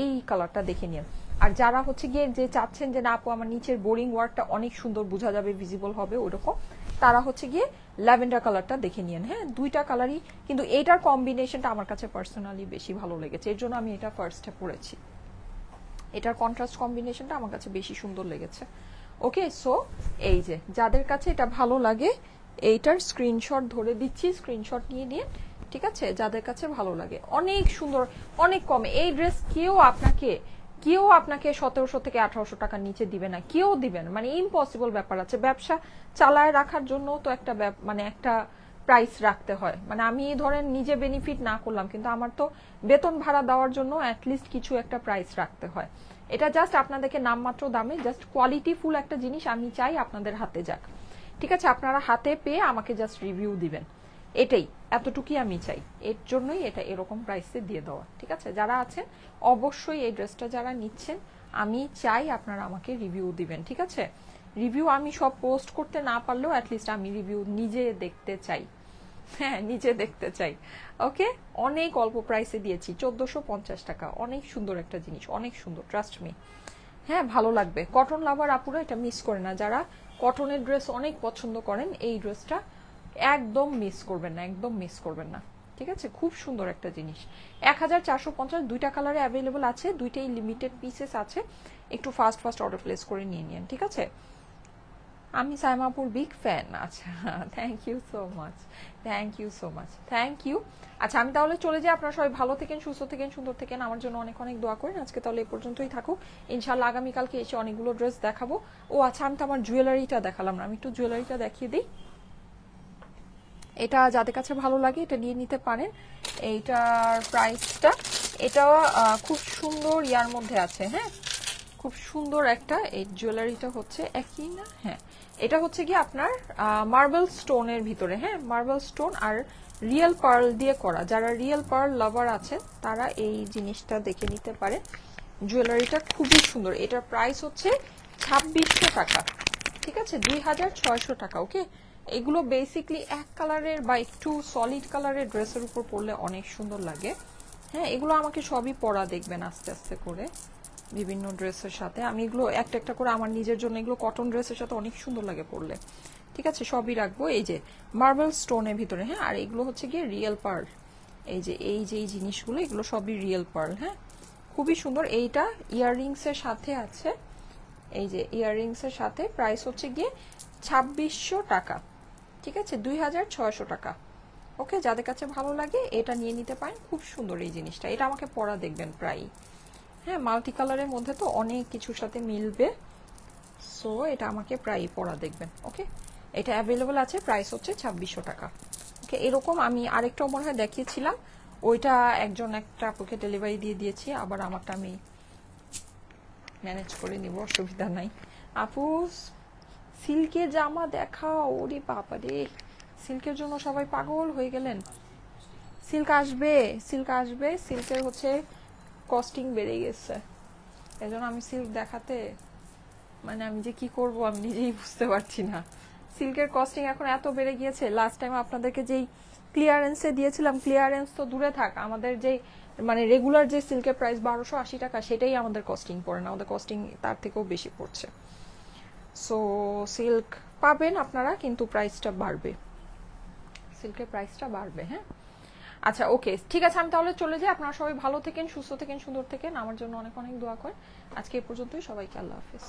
[SPEAKER 1] এই কালারটা দেখে নিন। আর যারা হচ্ছে গিয়ে যে চাচ্ছেন যে না আপু আমার নিচের বোরিং ওয়ার্কটা অনেক সুন্দর বোঝা যাবে, ভিজিবল হবে ওরকম, তারা হচ্ছে গিয়ে ল্যাভেন্ডার কালারটা দেখে নিন। হ্যাঁ, দুইটা কালারই, কিন্তু এইটার কম্বিনেশনটা আমার কাছে পার্সোনালি বেশি ভালো লেগেছে, এর জন্য আমি এটা ফার্স্টে পরেছি। এটার কন্ট্রাস্ট কম্বিনেশনটা আমার কাছে বেশি সুন্দর লেগেছে। ওকে, সো এই যে যাদের কাছে এটা ভালো লাগে, এইটার স্ক্রিনশট ধরে দিচ্ছি, স্ক্রিনশট নিয়ে নিয়ে। ঠিক আছে, যাদের কাছে ভালো লাগে, অনেক সুন্দর, অনেক কমে এই ড্রেস কেউ আপনাকে 1700 থেকে 1800 টাকার নিচে দিবে না, কেউ দিবে না, মানে ইম্পসিবল ব্যাপার আছে। ব্যবসা চালায় রাখার জন্য তো একটা মানে একটা প্রাইস রাখতে হয়। মানে আমি ধরেন নিজে বেনিফিট না করলাম, কিন্তু আমার তো বেতন ভাড়া দেওয়ার জন্য অ্যাটলিস্ট কিছু একটা প্রাইস রাখতে হয়। এটা জাস্ট আপনাদেরকে নামমাত্র দামে জাস্ট কোয়ালিটি ফুল একটা জিনিস আমি চাই আপনাদের হাতে যাক। ঠিক আছে, আপনারা হাতে পেয়ে আমাকে জাস্ট রিভিউ দিবেন, এটাই, এতটুকুই আমি চাই। এর জন্যই এটা এরকম প্রাইসে দিয়ে দেওয়া। ঠিক আছে, যারা আছেন অবশ্যই এই ড্রেসটা যারা নিচ্ছেন, আমি চাই আপনারা আমাকে রিভিউ দিবেন। ঠিক আছে, রিভিউ আমি সব পোস্ট করতে না পারলেও অ্যাটলিস্ট আমি রিভিউ নিজে দেখতে চাই। হ্যাঁ, নিজে দেখতে চাই। ওকে, অনেক অল্প প্রাইসে দিয়েছি, 1450 টাকা। অনেক সুন্দর একটা জিনিস, অনেক সুন্দর, ট্রাস্ট মি। হ্যাঁ, ভালো লাগবে। কটন লাভার আপুরা এটা মিস করে না, যারা কটনের ড্রেস অনেক পছন্দ করেন, এই ড্রেসটা একদম মিস করবেন না, একদম মিস করবেন না। ঠিক আছে, খুব সুন্দর একটা জিনিস। 1450, দুইটা কালারে অ্যাভেলেবল আছে, দুইটাই লিমিটেড পিসেস আছে। একটু ফাস্ট অর্ডার প্লেস করে নিয়ে নিন। ঠিক আছে, আমি সাইমাপুর বিগ ফ্যান। আচ্ছা, thank you so much, thank you so much, thank you. আচ্ছা, আমি তাহলে চলে যাই। আপনারা সবাই ভালো থেকেন, সুস্থ থেকেন, সুন্দর থেকেন, আমার জন্য অনেক অনেক দোয়া করেন। আজকে তাহলে এই পর্যন্তই থাকুক, ইনশাল্লাহ আগামীকালকে এসে অনেকগুলো ড্রেস দেখাবো। ও আচ্ছা, আমি তো আমার জুয়েলারিটা দেখালাম না, আমি একটু জুয়েলারিটা দেখিয়ে দিই। এটা যাদের কাছে ভালো লাগে এটা নিয়ে নিতে পারেন। এইটার প্রাইসটা, এটা খুব সুন্দর ইয়ার মধ্যে আছে। হ্যাঁ, খুব সুন্দর একটা, এই জুয়েলারিটা হচ্ছে একই না, হ্যাঁ এটা হচ্ছে কি আপনার মার্বেল স্টোনের ভিতরে। হ্যাঁ, মার্বেল স্টোন আর রিয়েল পার্ল দিয়ে করা। যারা রিয়েল পার্ল লাভার আছেন তারা এই জিনিসটা দেখে নিতে পারে। জুয়েলারিটা খুবই সুন্দর। এটার প্রাইস হচ্ছে 2600 টাকা। ঠিক আছে, 2600 টাকা। ওকে, এগুলো বেসিকলি এক কালারের বা একটু সলিড কালারের ড্রেসের উপর পরলে অনেক সুন্দর লাগে। হ্যাঁ, এগুলো আমাকে সবই পরা দেখবেন আস্তে আস্তে করে বিভিন্ন ড্রেসের সাথে। আমি এগুলো একটা একটা করে আমার নিজের জন্য, এগুলো কটন ড্রেসের সাথে অনেক সুন্দর লাগে পরলে। ঠিক আছে, সবই রাখবো। এই যে মার্বেল স্টোনের ভিতরে। হ্যাঁ, আর এগুলো হচ্ছে গিয়ে রিয়েল পার্ল। এই যে এই জিনিসগুলো, এগুলো সবই রিয়েল পার্ল। হ্যাঁ, খুবই সুন্দর। এইটা ইয়াররিংস এর সাথে আছে, এই যে ইয়াররিংস এর সাথে। প্রাইস হচ্ছে গিয়ে 2600 টাকা। ঠিক আছে, 2600 টাকা। ওকে, যাদের কাছে ভালো লাগে এটা নিয়ে নিতে পারেন। খুব সুন্দর এই জিনিসটা, এটা আমাকে পরা দেখবেন প্রায়। হ্যাঁ, মাল্টি কালারের মধ্যে তো অনেক কিছুর সাথে মিলবে, সো এটা আমাকে প্রায় পরা দেখবেন। ওকে, এটা অ্যাভেলেবল আছে, প্রাইস হচ্ছে 2600 টাকা। ওকে, এরকম আমি আরেকটাও মনে হয় দেখিয়েছিলাম, ওইটা একটা আপুকে ডেলিভারি দিয়ে দিয়েছি, আবার আমারটা আমি ম্যানেজ করে নিব, অসুবিধা নাই। আপু সিল্কের জামা দেখাও। ওরে বাবা রে, সিল্কের জন্য সবাই পাগল হয়ে গেলেন। সিল্ক আসবে, সিল্ক আসবে। সিল্কের হচ্ছে কস্টিং বেড়ে গেছে, এজন্য আমি সিল্ক দেখাতে মানে আমি যে কি করব আমি নিজেই বুঝতে পারছি না। সিল্কের কস্টিং এখন এত বেড়ে গিয়েছে। লাস্ট টাইম আপনাদেরকে যেই ক্লিয়ারেন্সে দিয়েছিলাম, ক্লিয়ারেন্স তো দূরে থাক, আমাদের যেই মানে রেগুলার যে সিল্কের প্রাইস 1280 টাকা, সেটাই আমাদের কস্টিং পড়ে না, আমাদের কস্টিং তার থেকেও বেশি পড়ছে। সো সিল্ক পাবেন আপনারা, কিন্তু প্রাইসটা বাড়বে, সিল্কের প্রাইসটা বাড়বে। হ্যাঁ, আচ্ছা ওকে, ঠিক আছে, আমি তাহলে চলে যাই। আপনারা সবাই ভালো থেকেন, সুস্থ থেকেন, সুন্দর থেকেন, আমার জন্য অনেক অনেক দোয়া করেন। আজকে এই পর্যন্তই, সবাইকে আল্লাহ হাফেজ।